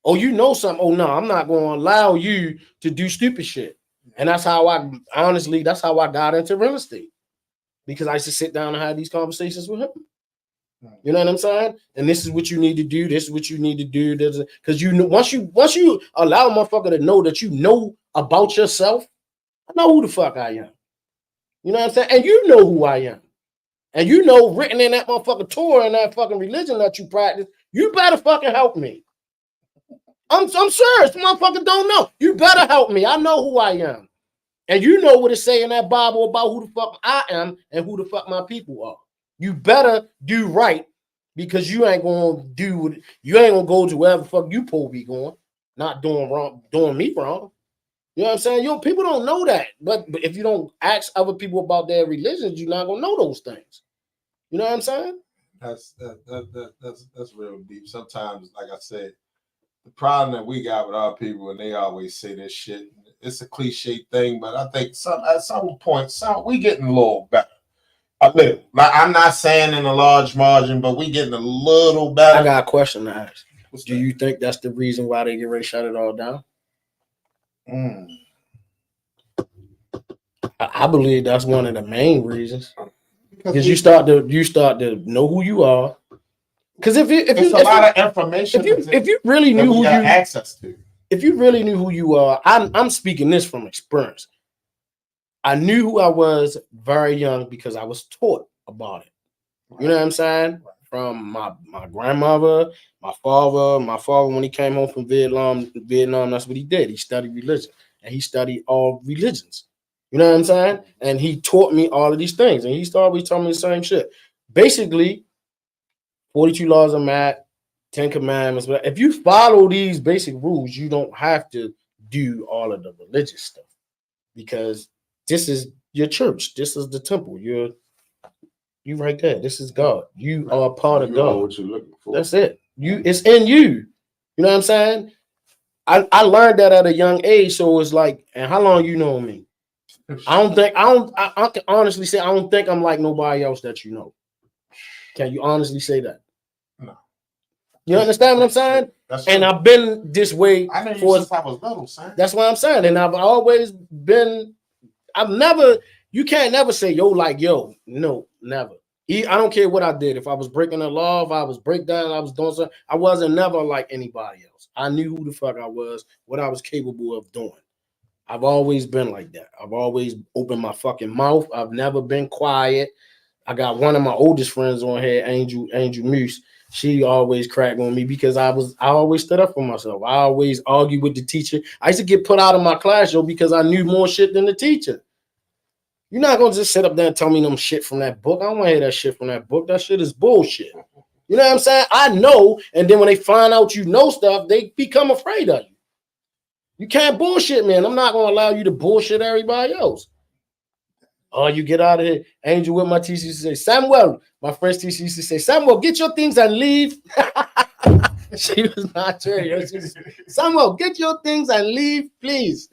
S1: Oh, you know something. Oh, no, I'm not going to allow you to do stupid shit. And that's how that's how I got into real estate. Because I used to sit down and have these conversations with him. You know what I'm saying? And this is what you need to do. This is what you need to do. Because you know, once you allow a motherfucker to know that you know about yourself, I know who the fuck I am. You know what I'm saying? And you know who I am. And you know, written in that motherfucking Torah and that fucking religion that you practice, you better fucking help me. I'm serious. Motherfucker don't know. You better help me. I know who I am. And you know what it say in that Bible about who the fuck I am and who the fuck my people are. You better do right because you ain't gonna go to wherever the fuck you supposed to be going, not doing wrong, doing me wrong. You know what I'm saying? People don't know that. But if you don't ask other people about their religions, you're not gonna know those things. You know what I'm saying?
S5: That's real deep. Sometimes, like I said, the problem that we got with our people, and they always say this shit. It's a cliche thing, but I think at some point, we getting a little better. A little. Like, I'm not saying in a large margin, but we getting a little better.
S1: I got a question to ask.
S5: What's
S1: Do
S5: that?
S1: you think that's the reason why they get ready to shut it all down? I believe that's one of the main reasons. Because you start to know who you are. Because if
S5: a lot of information
S1: if you really knew who you
S5: access to,
S1: if you really knew who you are, I'm speaking this from experience. I knew who I was very young because I was taught about it. You know what I'm saying? From my grandmother, my father. My father, when he came home from Vietnam, that's what he did. He studied religion and he studied all religions. You know what I'm saying? And he taught me all of these things. And he always told me the same shit. Basically, 42 laws of math, 10 commandments. But if you follow these basic rules, you don't have to do all of the religious stuff because this is your church. This is the temple. You right there. This is God. You are part of
S4: You
S1: God.
S4: know what you're looking for.
S1: That's it. It's in you. You know what I'm saying? I learned that at a young age. So it's like, and how long you know me? I can honestly say I don't think I'm like nobody else that you know. Can you honestly say that?
S5: No.
S1: You understand what I'm saying? And I've been this way.
S5: I know you since I was little, son.
S1: That's what I'm saying. And I've always been. You can't never say yo, no, never. I don't care what I did. If I was breaking the law, if I was breakdown, I was doing something. I wasn't never like anybody else. I knew who the fuck I was, what I was capable of doing. I've always been like that. I've always opened my fucking mouth. I've never been quiet. I got one of my oldest friends on here, Angel Muse. She always cracked on me because I always stood up for myself. I always argued with the teacher. I used to get put out of my class, because I knew more shit than the teacher. You're not gonna just sit up there and tell me them shit from that book. I don't want to hear that shit from that book. That shit is bullshit. You know what I'm saying? I know, and then when they find out you know stuff, they become afraid of you. You can't bullshit, man. I'm not gonna allow you to bullshit everybody else. Oh, you get out of here. Angel with my teacher used to say, Samuel, my French teacher used to say, Samuel, get your things and leave. She was not serious. Samuel, get your things and leave, please.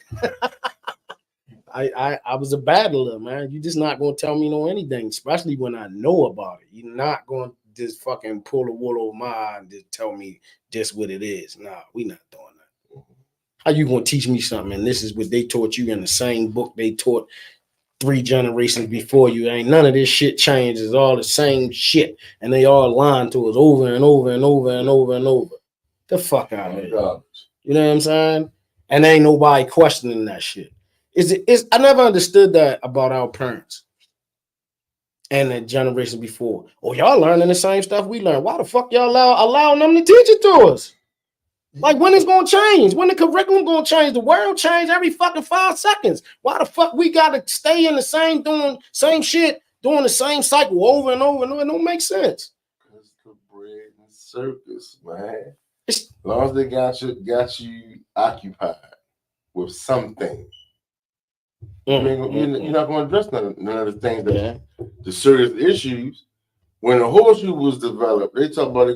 S1: I was a battler, man. You're just not going to tell me anything, especially when I know about it. You're not going to just fucking pull the wool over my eye and just tell me this what it is. Nah, we not doing that. How you going to teach me something? And this is what they taught you in the same book they taught 3 generations before you. Ain't none of this shit changed. It's all the same shit. And they all lying to us over and over and over and over and over. The fuck out of here. You know what I'm saying? And ain't nobody questioning that shit. I never understood that about our parents and the generation before. Oh, y'all learning the same stuff we learned. Why the fuck y'all allowing them to teach it to us? Like, when it's gonna change? When the curriculum gonna change? The world change every fucking 5 seconds. Why the fuck we gotta stay in the same doing same shit, doing the same cycle over and over and over? It don't make sense.
S4: It's the bread and circus, man. As long as they got you occupied with something. You're not going to address none of the things that the serious issues. When the horseshoe was developed, they talk about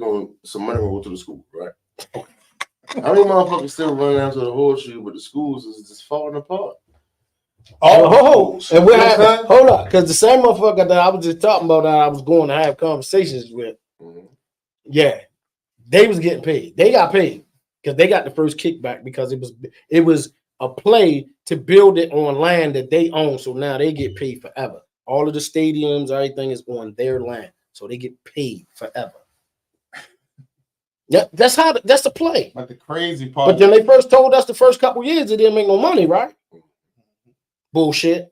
S4: some money going to go to the school, right? How many motherfuckers still running out to the horseshoe, but the schools is just falling apart?
S1: And we're having, hold on, because the same motherfucker that I was just talking about that I was going to have conversations with, they was getting paid. They got paid because they got the first kickback because it was a play to build it on land that they own. So now they get paid forever. All of the stadiums, everything is on their land. So they get paid forever. Yeah, that's the play.
S5: But the crazy part.
S1: But then they first told us the first couple years it didn't make no money, right? Bullshit.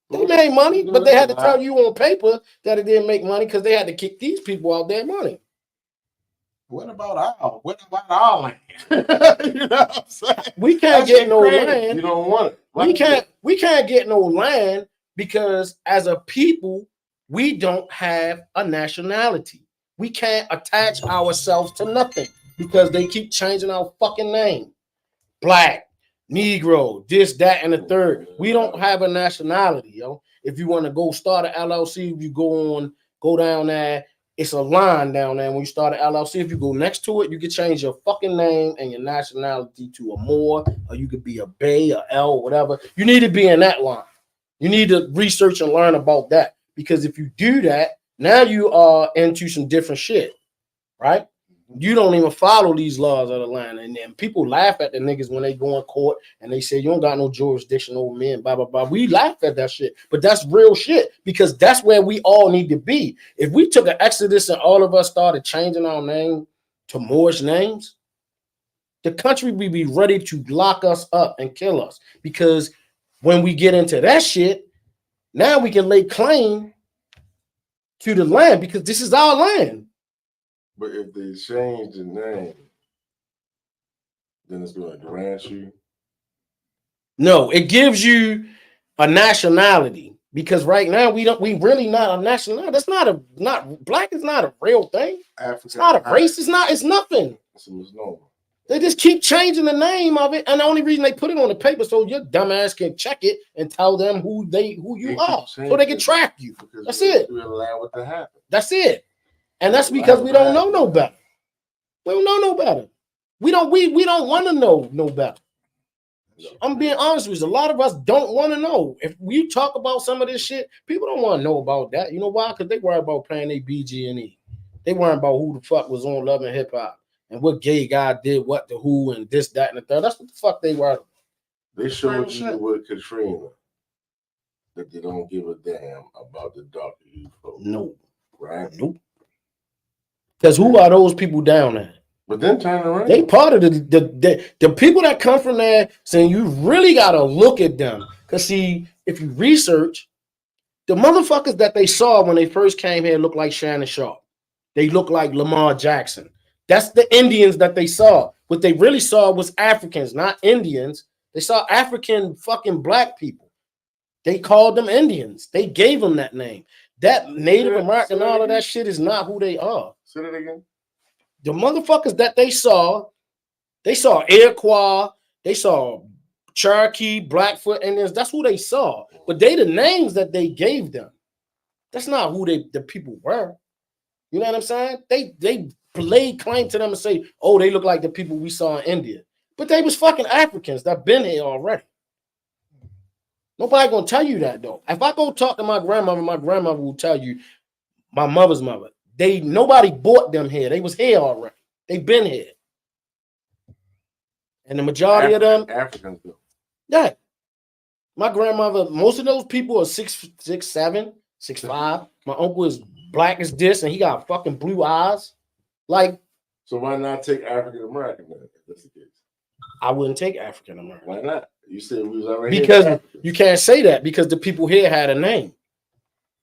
S1: They made money, but they had to tell you on paper that it didn't make money because they had to kick these people out their money.
S5: What about our land? You know what I'm saying?
S1: We can't
S5: That
S1: get
S5: shit
S1: no
S5: crazy.
S1: land.
S4: You don't want it.
S1: We can't get no land because as a people, we don't have a nationality. We can't attach ourselves to nothing because they keep changing our fucking name. Black, Negro, this, that, and the third. We don't have a nationality, yo. If you want to go start an LLC, you go down there. It's a line down there. When you start an LLC, if you go next to it, you can change your fucking name and your nationality to a Moore, or you could be a Bay, or L, whatever. You need to be in that line. You need to research and learn about that because if you do that, now you are into some different shit, right? You don't even follow these laws of the land, and then people laugh at the niggas when they go in court and they say you don't got no jurisdiction over me and blah blah blah. We laugh at that shit, but that's real shit because that's where we all need to be. If we took an exodus and all of us started changing our name to Moorish names, the country would be ready to lock us up and kill us because when we get into that shit, now we can lay claim to the land because this is our land.
S4: But if they change the name, then it's going to grant you.
S1: No, it gives you a nationality because right now we really not a nationality. That's not black is not a real thing. It's not a race. It's nothing.
S4: It's a misnomer.
S1: They just keep changing the name of it, and the only reason they put it on the paper so your dumb ass can check it and tell them who you are, so they can track you. That's it.
S4: You allow it to happen.
S1: That's it. And that's because we don't know no better. We don't know no better. We don't want to know no better. I'm being honest with you. A lot of us don't want to know. If we talk about some of this shit, people don't want to know about that. You know why? Because they worry about playing their BG&E. They worry about who the fuck was on Love and Hip Hop and what gay guy did what to who and this, that, and the third. That's what the fuck they worry about.
S4: They showed you with Katrina that they don't give a damn about the darker hue folks.
S1: No.
S4: Right?
S1: Nope. Because who are those people down there?
S4: But then turn around.
S1: They part of the people that come from there saying you really got to look at them. Because see, if you research, the motherfuckers that they saw when they first came here looked like Shannon Sharp. They look like Lamar Jackson. That's the Indians that they saw. What they really saw was Africans, not Indians. They saw African fucking black people. They called them Indians. They gave them that name. That Native American, all of that shit is not who they are.
S4: Say that again.
S1: The motherfuckers that they saw Iroquois, they saw Cherokee, Blackfoot Indians. That's who they saw. But they the names that they gave them. That's not who the people were. You know what I'm saying? They laid claim to them and say, oh, they look like the people we saw in India. But they was fucking Africans that been here already. Nobody gonna tell you that though. If I go talk to my grandmother will tell you, my mother's mother, nobody bought them here. They was here already. They've been here. And the majority of them
S4: Africans though.
S1: Yeah. My grandmother, most of those people are 6'7", 6'5". My uncle is black as this, and he got fucking blue eyes. Like,
S4: so why not take African American then? If that's the case.
S1: I wouldn't take African American.
S4: Why not? You said we was already
S1: Because you can't say that because the people here had a name.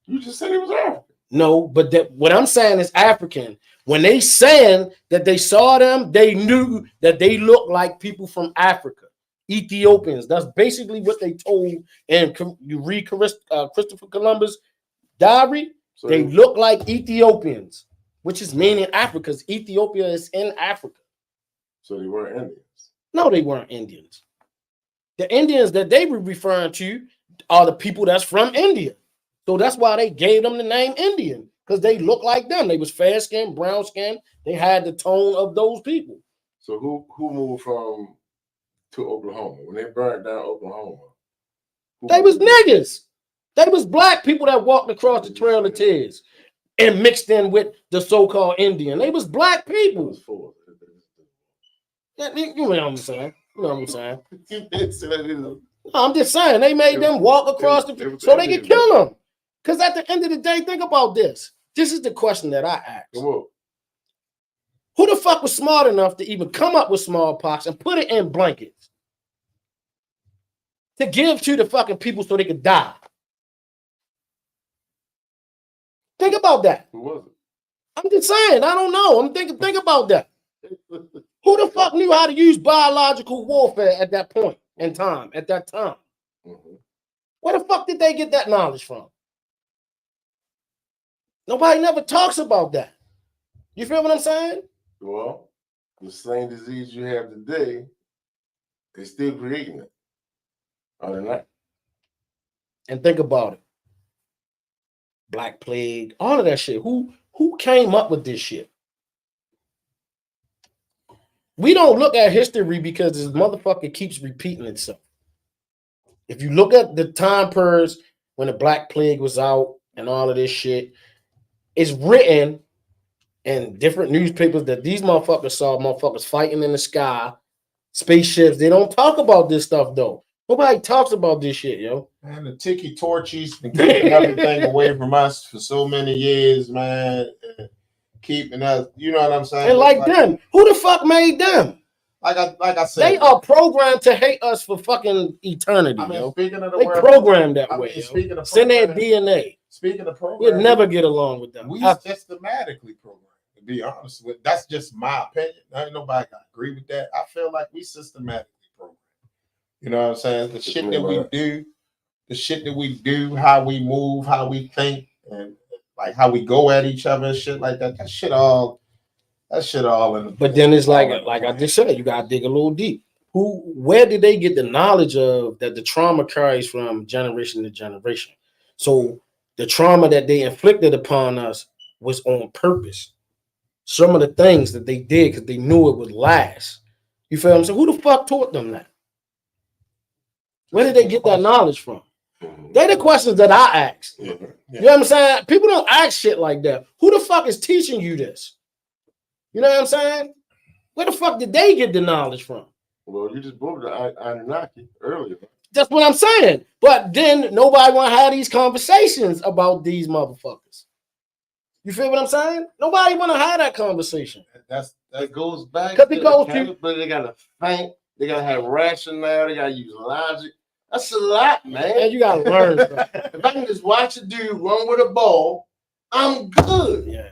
S4: You just said it was African.
S1: No, but what I'm saying is African. When they saying that they saw them, they knew that they looked like people from Africa, Ethiopians. That's basically what they told. And you read Christopher Columbus' diary,
S4: So
S1: they look like Ethiopians, which is meaning Africa. Ethiopia is in Africa.
S4: So they weren't Indians.
S1: No, they weren't Indians. The Indians that they were referring to are the people that's from India. So that's why they gave them the name Indian, because they look like them. They was fair skinned, brown skinned. They had the tone of those people.
S4: So who moved to Oklahoma when they burned down Oklahoma?
S1: They was niggas. They was black people that walked across the Trail of Tears and mixed in with the so-called Indian. They was black people. You know what I'm saying? You know what I'm saying? No, I'm just saying they made them walk across so they could kill them. Because at the end of the day, think about this. This is the question that I asked. Who the fuck was smart enough to even come up with smallpox and put it in blankets to give to the fucking people so they could die? Think about that.
S4: Who was it?
S1: I'm just saying, I don't know. I'm thinking, think about that. Who the fuck knew how to use biological warfare at that point in time? At that time, where the fuck did they get that knowledge from? Nobody never talks about that. You feel what I'm saying?
S4: Well, the same disease you have today, they're still creating it. Are they not?
S1: And think about it. Black Plague, all of that shit. Who came up with this shit? We don't look at history because this motherfucker keeps repeating itself. If you look at the time periods when the Black Plague was out and all of this shit, it's written in different newspapers that these motherfuckers saw motherfuckers fighting in the sky, spaceships. They don't talk about this stuff though. Nobody talks about this shit, yo.
S5: Man, the tiki torches been keeping everything away from us for so many years, man. Keeping us, you know what I'm saying?
S1: And like them, who the fuck made them?
S5: Like I said,
S1: They are programmed to hate us for fucking eternity,
S5: I mean,
S1: yo.
S5: speaking of the
S1: They
S5: world,
S1: programmed that
S5: I
S1: way,
S5: mean,
S1: yo.
S5: speaking of
S1: It's in their
S5: programming-
S1: DNA.
S5: Speaking of
S1: We'll
S5: programming,
S1: never get along with them.
S5: we
S1: I-
S5: systematically program. To be honest with, that's just my opinion. Ain't nobody gonna agree with that. I feel like we systematically program. You know what I'm saying? The shit that we do, how we move, how we think, and like how we go at each other and shit like that. That shit all in the.
S1: But then it's like I just said, you gotta dig a little deep. Where did they get the knowledge of that the trauma carries from generation to generation? So the trauma that they inflicted upon us was on purpose. Some of the things that they did because they knew it would last. You feel what I'm saying? Who the fuck taught them that? Where did they get that knowledge from? They're the questions that I ask.
S4: Yeah.
S1: You know what I'm saying? People don't ask shit like that. Who the fuck is teaching you this? You know what I'm saying? Where the fuck did they get the knowledge from?
S4: Well, you just brought the Anunnaki earlier.
S1: That's what I'm saying. But then nobody want to have these conversations about these motherfuckers. You feel what I'm saying? Nobody want to have that conversation.
S4: That goes back
S1: 'Cause it goes to-
S4: caliber. They gotta think. They gotta have rationale. They gotta use logic. That's a lot, man.
S1: And you gotta learn. Bro.
S4: If I can just watch a dude run with a ball, I'm good.
S1: Yeah.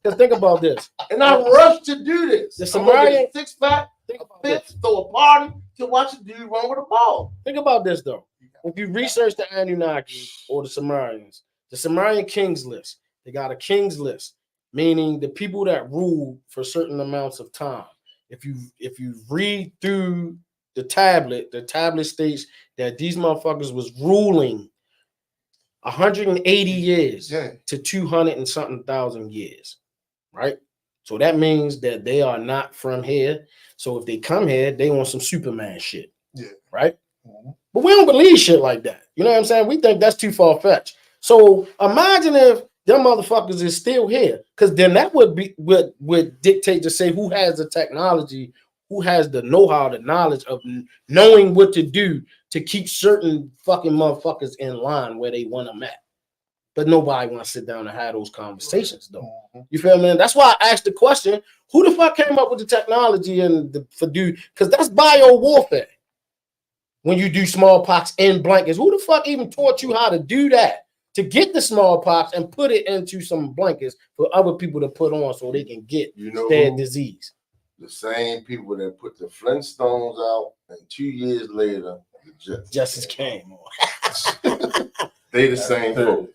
S1: Because think about this.
S4: And I rush to do this.
S1: The
S4: I'm gonna
S1: Sumerian-
S4: get a 6-pack,
S1: Think about this.
S4: fifth, throw a party to watch a dude run with a ball.
S1: Think about this though. If you research the Anunnaki or the Sumerians, the Sumerian kings list, they got a kings list, meaning the people that rule for certain amounts of time. If you read through the tablet states that these motherfuckers was ruling 180 years
S5: Yeah.
S1: to 200 and something thousand years, right? So that means that they are not from here. So if they come here, they want some Superman shit.
S5: Yeah.
S1: Right?
S5: Mhm.
S1: But we don't believe shit like that. You know what I'm saying? We think that's too far-fetched. So imagine if them motherfuckers is still here, because then that would dictate to say who has the technology, who has the know-how, the knowledge of knowing what to do to keep certain fucking motherfuckers in line where they want them at. But nobody want to sit down and have those conversations, though. You feel me? That's why I asked the question: who the fuck came up with the technology and for do? Because that's bio warfare. When you do smallpox in blankets, who the fuck even taught you how to do that? To get the smallpox and put it into some blankets for other people to put on so they can get
S4: You know
S1: their
S4: who?
S1: disease.
S4: The same people that put the Flintstones out, and 2 years later, the Jetsons.
S1: Justice came
S4: They the same
S5: That's
S4: folks.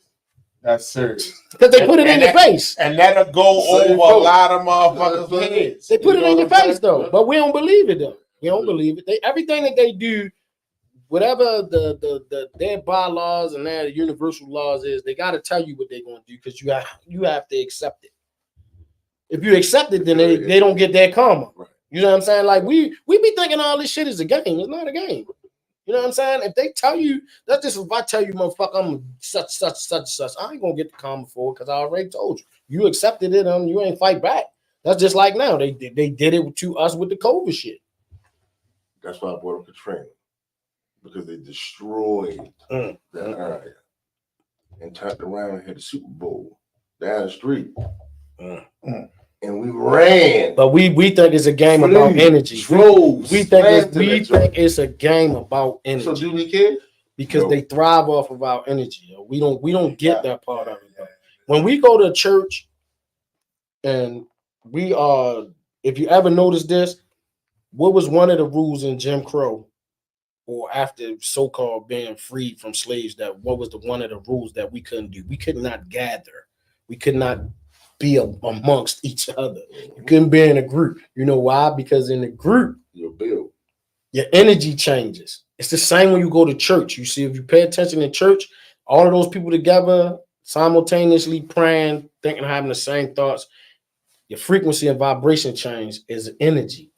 S5: That's serious.
S1: because they put it in
S5: And
S1: your
S5: that-
S1: face.
S5: And that'll go
S4: Same
S5: over a
S4: folks.
S5: lot of motherfuckers' heads.
S1: They put it
S4: You know
S1: in your
S4: what I'm
S1: face
S4: saying?
S1: though, but we don't believe it though. We don't believe it. Everything that they do, whatever their bylaws and their universal laws is, they got to tell you what they're going to do because you have to accept it. If you accept it, then they don't get their karma.
S4: Right.
S1: You know what I'm saying? Like we be thinking all this shit is a game. It's not a game. You know what I'm saying? If they tell you, that's just if I tell you, motherfucker, I'm such, I ain't gonna get the karma for it because I already told you. You accepted it, you ain't fight back. That's just like now. They did it to us with the COVID shit.
S4: That's why I brought up Katrina, because they destroyed
S1: Mm.
S4: that area and turned around and had the Super Bowl down the street.
S1: Mm.
S4: And we ran.
S1: But we think it's a game about
S4: Flew,
S1: energy.
S4: drove,
S1: We
S4: slammed to
S1: think
S4: that joint.
S1: it's a game about energy
S4: So do we care?
S1: because
S4: No.
S1: they thrive off of our energy. We don't get that part of it. Though. When we go to church And we are, if you ever notice this, what was one of the rules in Jim Crow or after so-called being freed from slaves, that what was the one of the rules that we couldn't do? We could not gather. We could not be amongst each other. You couldn't be in a group. You know why? Because in a group,
S4: Your bill.
S1: your energy changes. It's the same when you go to church. You see, if you pay attention in church, all of those people together, simultaneously praying, thinking, having the same thoughts, your frequency and vibration change is energy.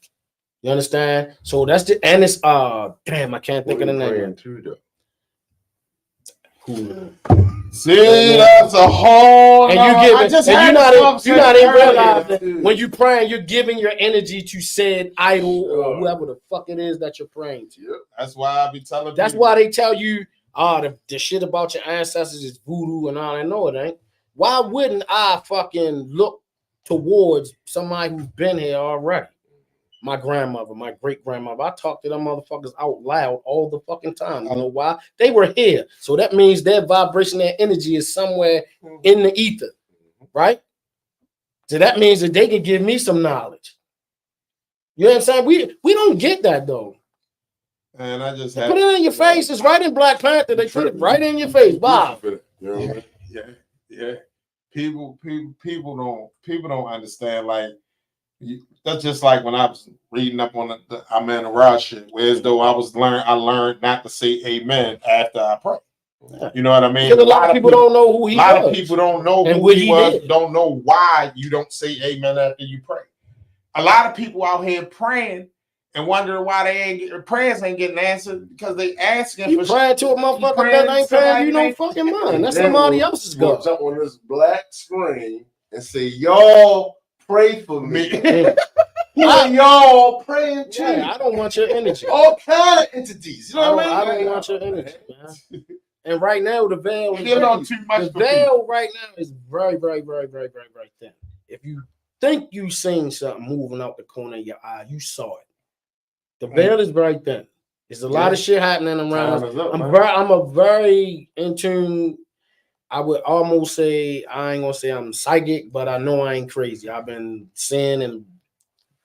S1: You understand? So that's the, and it's damn, I can't think of the name.
S4: Too, though.
S1: Who?
S2: See, that's a whole.
S1: And you're not even realizing when you praying, you're giving your energy to said idol or whoever the fuck it is that you're praying to.
S4: Yep.
S2: That's why I be telling.
S1: That's
S2: people,
S1: why they tell you, the shit about your ancestors is voodoo and all. I know it ain't. Why wouldn't I fucking look towards somebody who's been here already? My grandmother, my great grandmother. I talk to them motherfuckers out loud all the fucking time. You know why? They were here. So that means their vibration, their energy is somewhere in the ether, right? So that means that they can give me some knowledge. You know what I'm saying? We don't get that though.
S2: And I just
S1: Put it in your face. It's right in Black Panther. They put it right in your face. Bob.
S4: You know what I mean?
S2: yeah. People don't understand. Like that's just like when I was reading up on the Amen Ra shit, whereas though I learned not to say amen after I pray.
S1: Yeah.
S2: You know what I mean?
S1: Because a lot of people don't know who he was.
S2: A lot of people don't know
S1: and
S2: who
S1: what
S2: he was,
S1: did.
S2: don't know why you don't say amen after you pray. A lot of people out here praying and wondering why their prayers ain't getting answered because they asking
S1: You
S2: for
S1: praying to a motherfucker that ain't paying you no fucking mind. That's somebody else's
S4: We'll
S1: God.
S4: jump on this black screen and say, y'all pray for me. Who are y'all praying to?
S1: Yeah, I don't want your energy.
S4: All kind of entities. You know what I mean?
S1: I don't want your energy, man. And right now, the veil is
S2: You know too much
S1: the
S2: for people.
S1: veil right now is very, very, very, very, very, very thin. If you think you seen something moving out the corner of your eye, you saw it. The veil is very thin. There's a lot of shit happening around us. I'm a very in tune. I would almost say, I ain't gonna say I'm psychic, but I know I ain't crazy. I've been seeing and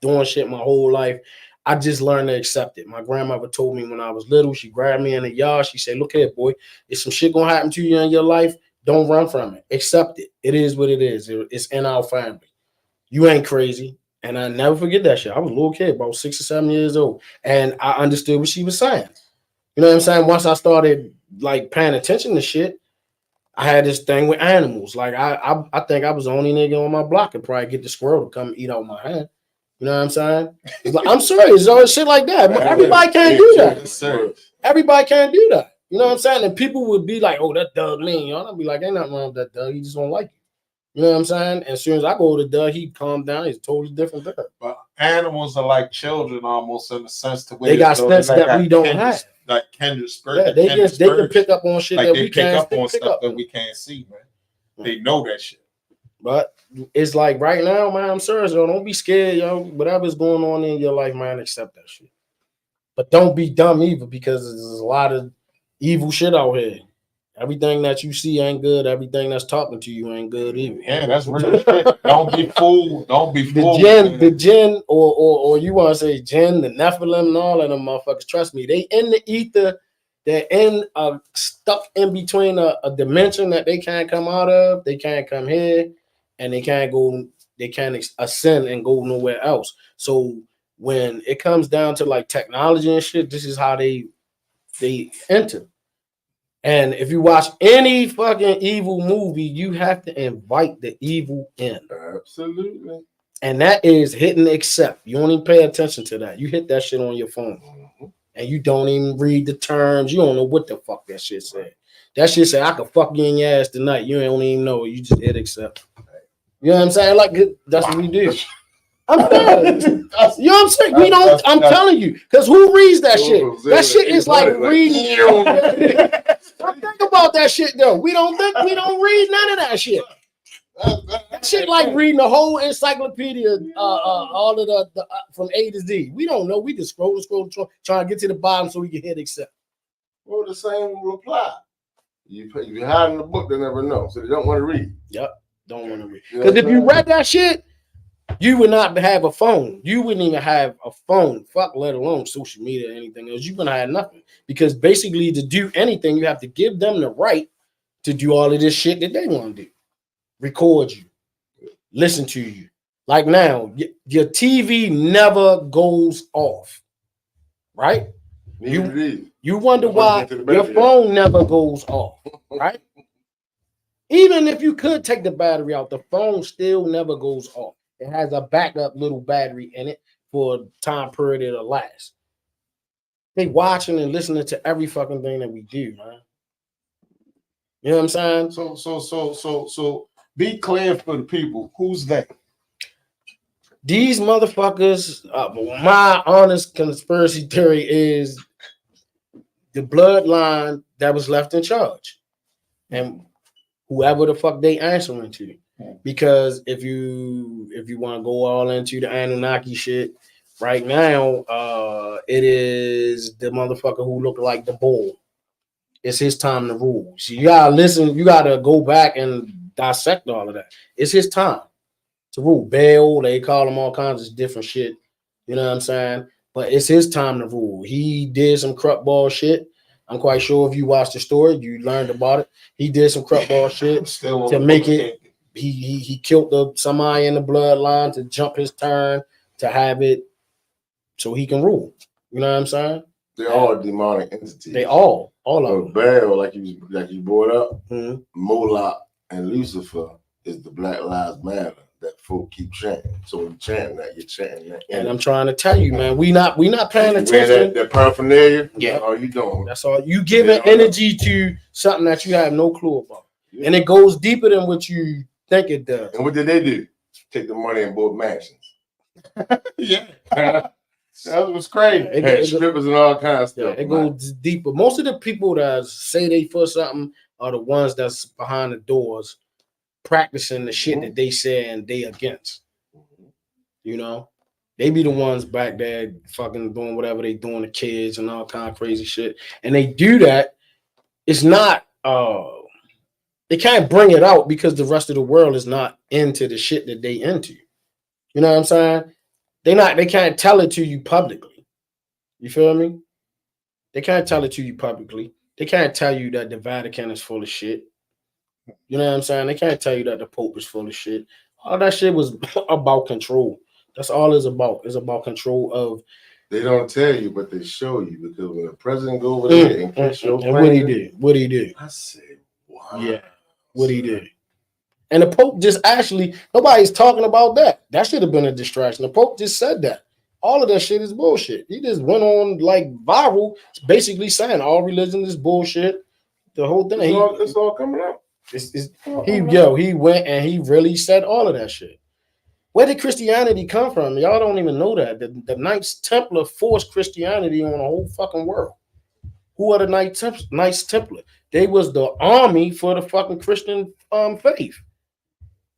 S1: doing shit my whole life. I just learned to accept it. My grandmother told me when I was little, she grabbed me in the yard. She said, look here, boy, if some shit gonna happen to you in your life, don't run from it. Accept it. It is what it is. It's in our family. You ain't crazy. And I never forget that shit. I was a little kid, about 6 or 7 years old. And I understood what she was saying. You know what I'm saying? Once I started like paying attention to shit, I had this thing with animals. Like I think I was the only nigga on my block could probably get the squirrel to come eat out my hand. You know what I'm saying? Like, I'm serious, or shit like that. But everybody can't do that. Everybody can't do that. You know what I'm saying? And people would be like, "Oh, that Doug mean," you know? I'd be like, "Ain't nothing wrong with that Doug. He just don't like you." You know what I'm saying? And as soon as I go to Doug, he calm down. He's totally different there.
S2: But animals are like children almost in the sense to where
S1: They got sense that we don't have.
S2: Like kindred spirit.
S1: Yeah, they can pick up on shit
S2: like
S1: that
S2: they
S1: we
S2: pick
S1: can't
S2: up on
S1: pick
S2: stuff
S1: up.
S2: that we can't see, man. They know that shit.
S1: But it's like right now, man, I'm serious, yo. Don't be scared, yo. Whatever's going on in your life, man, accept that shit. But don't be dumb either, because there's a lot of evil shit out here. Everything that you see ain't good. Everything that's talking to you ain't good either.
S2: Yeah, that's real shit. Don't be fooled. Don't be fooled.
S1: The jinn, or you want to say jinn, the Nephilim, and all of them motherfuckers. Trust me, they in the ether. They're in stuck in between a dimension that they can't come out of. They can't come here, and they can't go. They can't ascend and go nowhere else. So when it comes down to like technology and shit, this is how they enter. And if you watch any fucking evil movie, you have to invite the evil in.
S4: Absolutely.
S1: And that is hitting accept. You don't even pay attention to that. You hit that shit on your phone. And you don't even read the terms. You don't know what the fuck that shit said. That shit said, I could fuck you in your ass tonight. You don't even know it. You just hit accept. You know what I'm saying? Like, that's what we do. I'm telling you. You know what I'm saying? We don't, I'm telling you. Because who reads that shit? That shit is like reading. Think about that shit, though. We don't read none of that shit. That shit like reading the whole encyclopedia, all of the from A to Z. We don't know. We just scroll, trying to get to the bottom so we can hit accept.
S4: Well, the same reply. You hide in the book, they never know, so they don't want to read.
S1: Yep, don't want to read.
S4: You know
S1: Because if
S4: what
S1: you
S4: I'm
S1: read that shit, You would not have a phone. You wouldn't even have a phone. Fuck, let alone social media or anything else. You wouldn't have nothing because basically to do anything, you have to give them the right to do all of this shit that they want to do. Record you, listen to you. Like now, your TV never goes off, right? You wonder why your phone never goes off, right? Even if you could take the battery out, the phone still never goes off. It has a backup little battery in it for a time period it'll last. They watching and listening to every fucking thing that we do, man. You know what I'm saying?
S5: So be clear for the people. Who's that?
S1: These motherfuckers, my honest conspiracy theory is the bloodline that was left in charge. And whoever the fuck they answering to. Because if you want to go all into the Anunnaki shit, right now, it is the motherfucker who look like the bull. It's his time to rule. So you gotta listen, you gotta go back and dissect all of that. It's his time to rule. Baal, they call him all kinds of different shit. You know what I'm saying? But it's his time to rule. He did some crap ball shit. I'm quite sure if you watched the story, you learned about it. He did some crap ball shit to make it. He killed somebody in the bloodline to jump his turn to have it so he can rule. You know what I'm saying?
S4: They're all demonic entities.
S1: They all of them.
S4: Baal, like you brought up,
S1: Mm-hmm.
S4: Moloch and Lucifer is the Black Lives Matter that folk keep chanting. So when you chanting that, you're chanting that.
S1: And I'm trying to tell you, man, we not paying
S4: You
S1: attention.
S4: that paraphernalia.
S1: Yeah.
S4: That's all you doing.
S1: That's all. You giving energy to something that you have no clue about. Yeah. And it goes deeper than what you think it does.
S4: And what did they do? Take the money and bought mansions.
S5: Yeah. That was crazy.
S4: And strippers and all kinds of stuff.
S1: Yeah, it goes deeper. Most of the people that say they for something are the ones that's behind the doors practicing the shit that they say and they against. You know? They be the ones back there fucking doing whatever they doing to kids and all kind of crazy shit. And they do that. It's not they can't bring it out because the rest of the world is not into the shit that they into. You know what I'm saying? They can't tell it to you publicly. You feel me? They can't tell it to you publicly. They can't tell you that the Vatican is full of shit. You know what I'm saying? They can't tell you that the Pope is full of shit. All that shit was about control. That's all it's about. It's about control of.
S4: They don't tell you, but they show you because when the president go over there and kiss your
S1: and what he did, what he did.
S4: I said, wow.
S1: Yeah, what he did. And the Pope just actually, nobody's talking about that. That should have been a distraction. The Pope just said that. All of that shit is bullshit. He just went on like viral, basically saying all religion is bullshit. The whole thing.
S4: It's all coming up.
S1: He went and he really said all of that shit. Where did Christianity come from? Y'all don't even know that. The Knights Templar forced Christianity on the whole fucking world. Who are the Knights Templar? They was the army for the fucking Christian faith.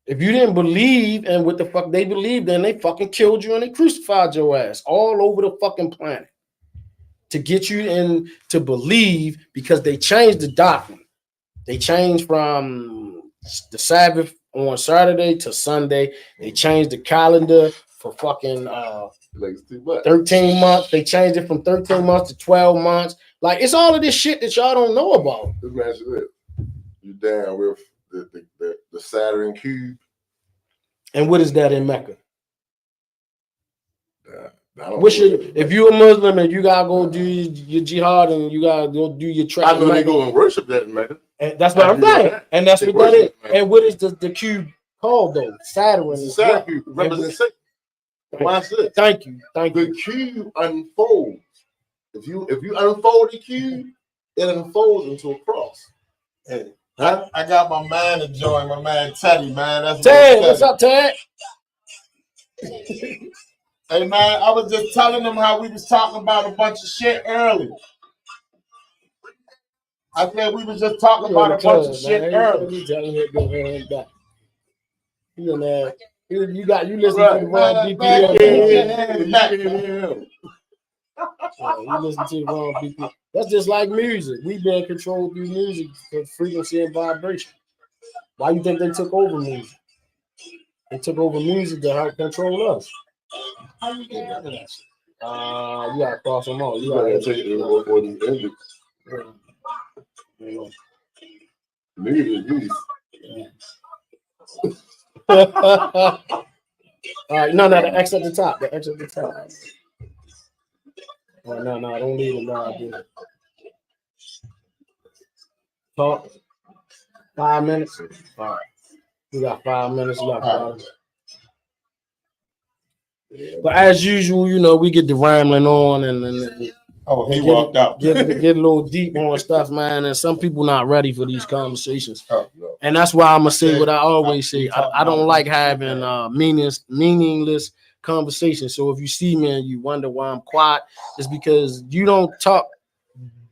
S1: If you didn't believe in what the fuck they believed in, they fucking killed you and they crucified your ass all over the fucking planet to get you in to believe because they changed the doctrine. They changed from the Sabbath on Saturday to Sunday. They changed the calendar for fucking 13 months. They changed it from 13 months to 12 months. Like, it's all of this shit that y'all don't know about.
S4: Imagine it. You down with the Saturn cube.
S1: And what is that in Mecca? If you're a Muslim and you gotta go do your jihad and you gotta go do your trek,
S4: I know they go and worship that in Mecca.
S1: And that's what I'm saying. And that's what that is. And what is the cube called though? Saturn.
S4: The Saturn cube represents Satan. Watch this.
S1: Thank you.
S4: The cube unfolds. If you unfold the cube, it unfolds into a cross.
S5: Hey, I got my man to join, my man Teddy, man. That's
S1: Ted, what's up, Ted?
S5: Hey man, I was just telling them how we was talking about a bunch of shit earlier. I said we was just talking about a bunch of shit earlier.
S1: You listen to the wrong BPM. You listen to the wrong BPM. That's just like music. We've been controlled through music for frequency and vibration. Why you think they took over music? They took over music to help control us.
S3: How you get out of that?
S1: You gotta cross them all.
S4: You gotta take it or the ended.
S1: Yeah.
S4: Niggas is
S1: All right, no, the X at the top. The X at the top. Oh, no, don't leave it now. Dude. Talk. 5 minutes. All right. We got 5 minutes left. Brother. But as usual, you know, we get the rambling on and
S2: Oh, he walked out.
S1: get a little deep on stuff, man. And some people not ready for these conversations.
S2: Oh, no.
S1: And that's why I'm gonna say what I always say. I don't like having meaningless conversations. So if you see me and you wonder why I'm quiet, it's because you don't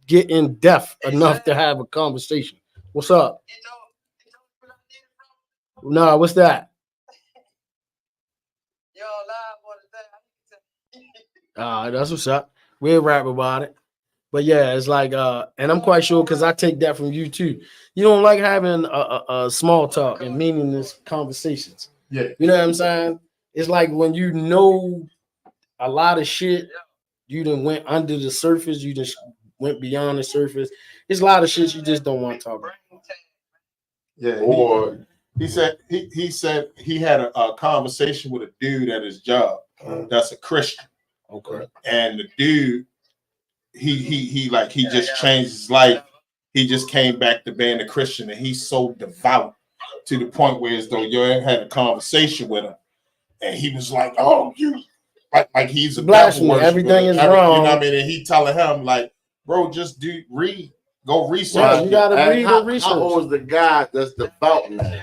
S1: get in depth enough to have a conversation. What's up? No, what's that? That's what's up. We'll rap about it. But yeah, it's like and I'm quite sure because I take that from you too. You don't like having a small talk and meaningless conversations.
S2: Yeah.
S1: You know what I'm saying? It's like when you know a lot of shit, you done went under the surface, you just went beyond the surface. It's a lot of shit you just don't want to talk about.
S2: Yeah.
S4: or
S2: He said he had a conversation with a dude at his job that's a Christian.
S1: Okay.
S2: And the dude, he just changed his life. He just came back to being a Christian, and he's so devout to the point where as though you had a conversation with him, and he was like, "Oh, you like he's a
S1: blasphemy.
S2: devil worshiper.
S1: Everything is
S2: You know
S1: wrong."
S2: what I mean? And he telling him like, "Bro, just go research."
S1: Yeah, you gotta
S4: and
S1: read
S4: how,
S1: and research.
S4: how old is the guy that's devout now?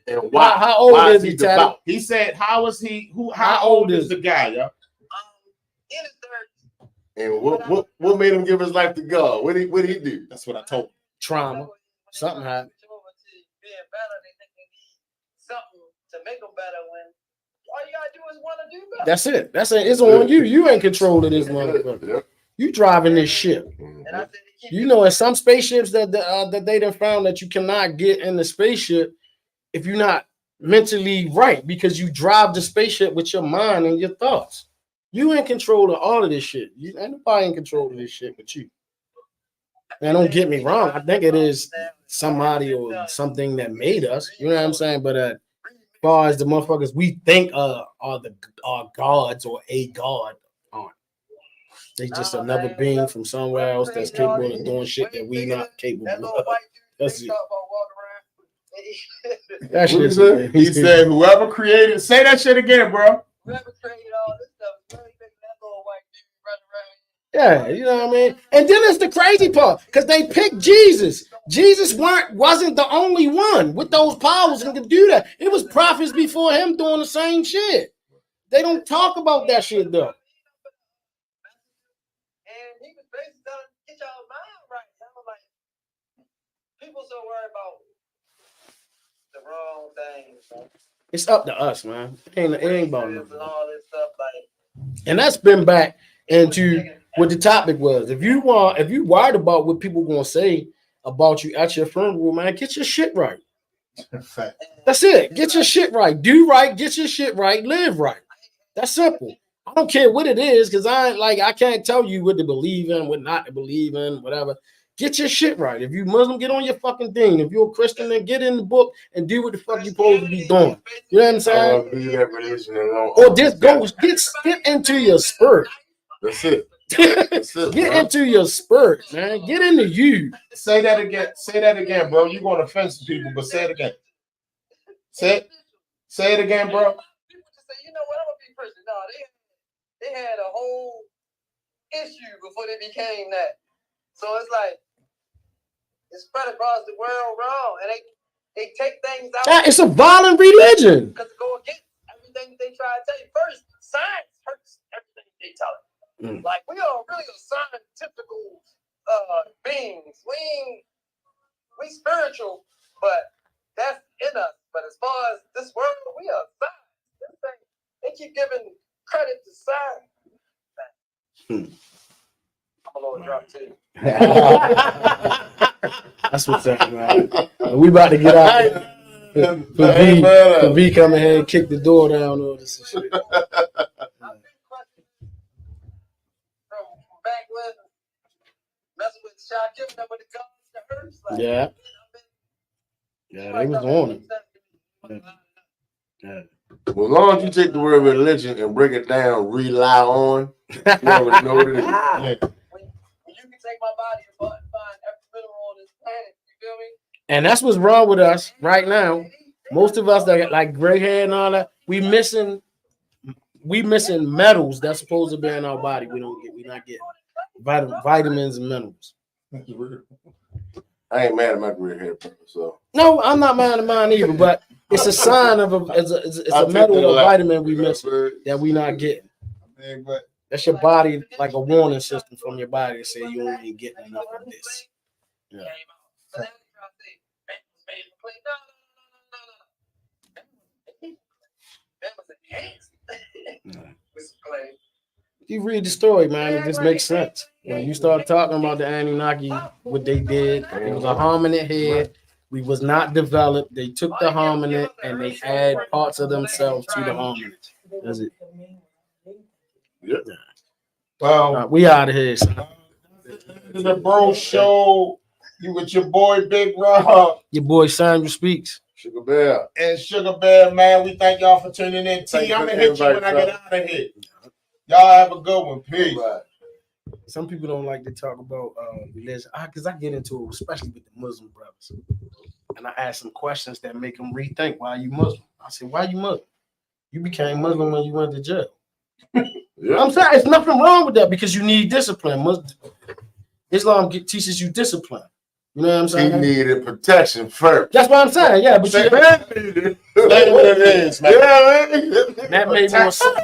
S4: And
S1: How old
S4: why
S1: is he, Teddy?
S4: devout?
S2: He said, "How is he? How old is the guy, yo?"
S4: And what made him give his life to God? What did he do?
S2: That's what I told him.
S1: Trauma. Something happened. That's it. It's on you. You ain't control of this motherfucker.
S4: Yep.
S1: You driving this ship.
S4: Mhm.
S1: You know, in some spaceships that they done found that you cannot get in the spaceship if you're not mentally right, because you drive the spaceship with your mind and your thoughts. You in control of all of this shit. You ain't nobody in control of this shit but you. And don't get me wrong, I think it is somebody or something that made us. You know what I'm saying? But as far as the motherfuckers we think are gods or a god aren't. They just another being from somewhere else that's capable of doing shit that we not capable of. That's it. That
S4: What
S1: shit.
S4: he said?
S2: He said, "Whoever created, say that shit again, bro."
S1: Yeah, you know what I mean? And then it's the crazy part, because they picked Jesus. Jesus wasn't the only one with those powers and could do that. It was prophets before him doing the same shit. They don't talk about that shit though.
S6: And he was basically telling get y'all mind right. I was like, people so worried about the wrong things.
S1: It's up to us, man. It ain't about nothing.
S6: And all this stuff, like,
S1: And that's been back into what the topic was. If you worried about what people gonna say about you at your funeral, man, get your shit right. That's it. Get your shit right. Do right. Get your shit right. Live right. That's simple. I don't care what it is, because I can't tell you what to believe in, what not to believe in, whatever. Get your shit right. If you Muslim, get on your fucking thing. If you're a Christian, then get in the book and do what the fuck you supposed to be doing. You know what I'm saying?
S4: Leave that religion alone.
S1: Or just go get into your spirit.
S4: That's it. That's it,
S1: Get
S4: bro.
S1: into your spirit, man. Get into you.
S2: Say that again. Say that again, bro. You're gonna offend some people, but say it again. Say it again, bro.
S6: people just say, you know what, I'm gonna be Christian. No, they had a whole issue before they became that. So it's like it's spread across the world wrong, and they take things out.
S1: It's a violent religion.
S6: Because go against everything they try to tell you. First, science hurts everything they tell you. Like, we are really a scientifical beings. We spiritual, but that's in us. But as far as this world, we are science. This thing, they keep giving credit to science. I'm a little drunk too.
S1: That's what's up, man. We about to get out. For V come in here and kick the door down all this shit.
S6: From back when messing with Shaquille, remember the guns, the herbs? Like,
S1: Yeah. Yeah, they was on it. Yeah.
S4: Well, as long as you take the word religion and break it down, rely on, you already know what it is.
S6: When you can take my body and find every mineral on this planet, you feel me?
S1: And that's what's wrong with us right now. Most of us that got like gray hair and all that, we missing metals that's supposed to be in our body. We're not getting vitamins and minerals.
S4: I ain't mad at my gray hair, so
S1: No, I'm not mad at mine either, but it's a sign of it's a metal or vitamin we miss that we not getting.
S5: Man, but
S1: That's your body, like a warning system from your body to say you ain't getting enough of this. Yeah.
S6: So now you try to say, that was enhanced. With Clay.
S1: You read the story, man, it just makes sense. When you start talking about the Anunnaki, what they did, it was a hominid head. We was not developed. They took the hominid and they add parts of themselves to the hominid. That's it.
S5: well,
S1: We out of here. Son.
S5: the bro show. You with your boy Big Rob
S1: Your boy Sandra Speaks.
S4: Sugar Bear.
S5: and Sugar Bear, man. We thank y'all for tuning in.
S4: Thank
S5: T,
S4: you
S5: I'm
S4: for
S5: gonna
S4: the
S5: hit you when
S4: invite,
S5: I get
S4: brother.
S5: out of here. Y'all have a good one. Peace.
S4: Right.
S1: Some people don't like to talk about religion because I get into it, especially with the Muslim brothers. And I ask them questions that make them rethink why you Muslim. I said, why you Muslim? You became Muslim when you went to jail.
S4: Yeah.
S1: I'm saying it's nothing wrong with that because you need discipline. Islam teaches you discipline. You know what I'm
S4: He
S1: saying?
S4: needed protection first.
S1: That's what I'm saying. Yeah, but
S5: Say
S1: you,
S5: what it is, man.
S4: Yeah, man.
S1: that made more sense.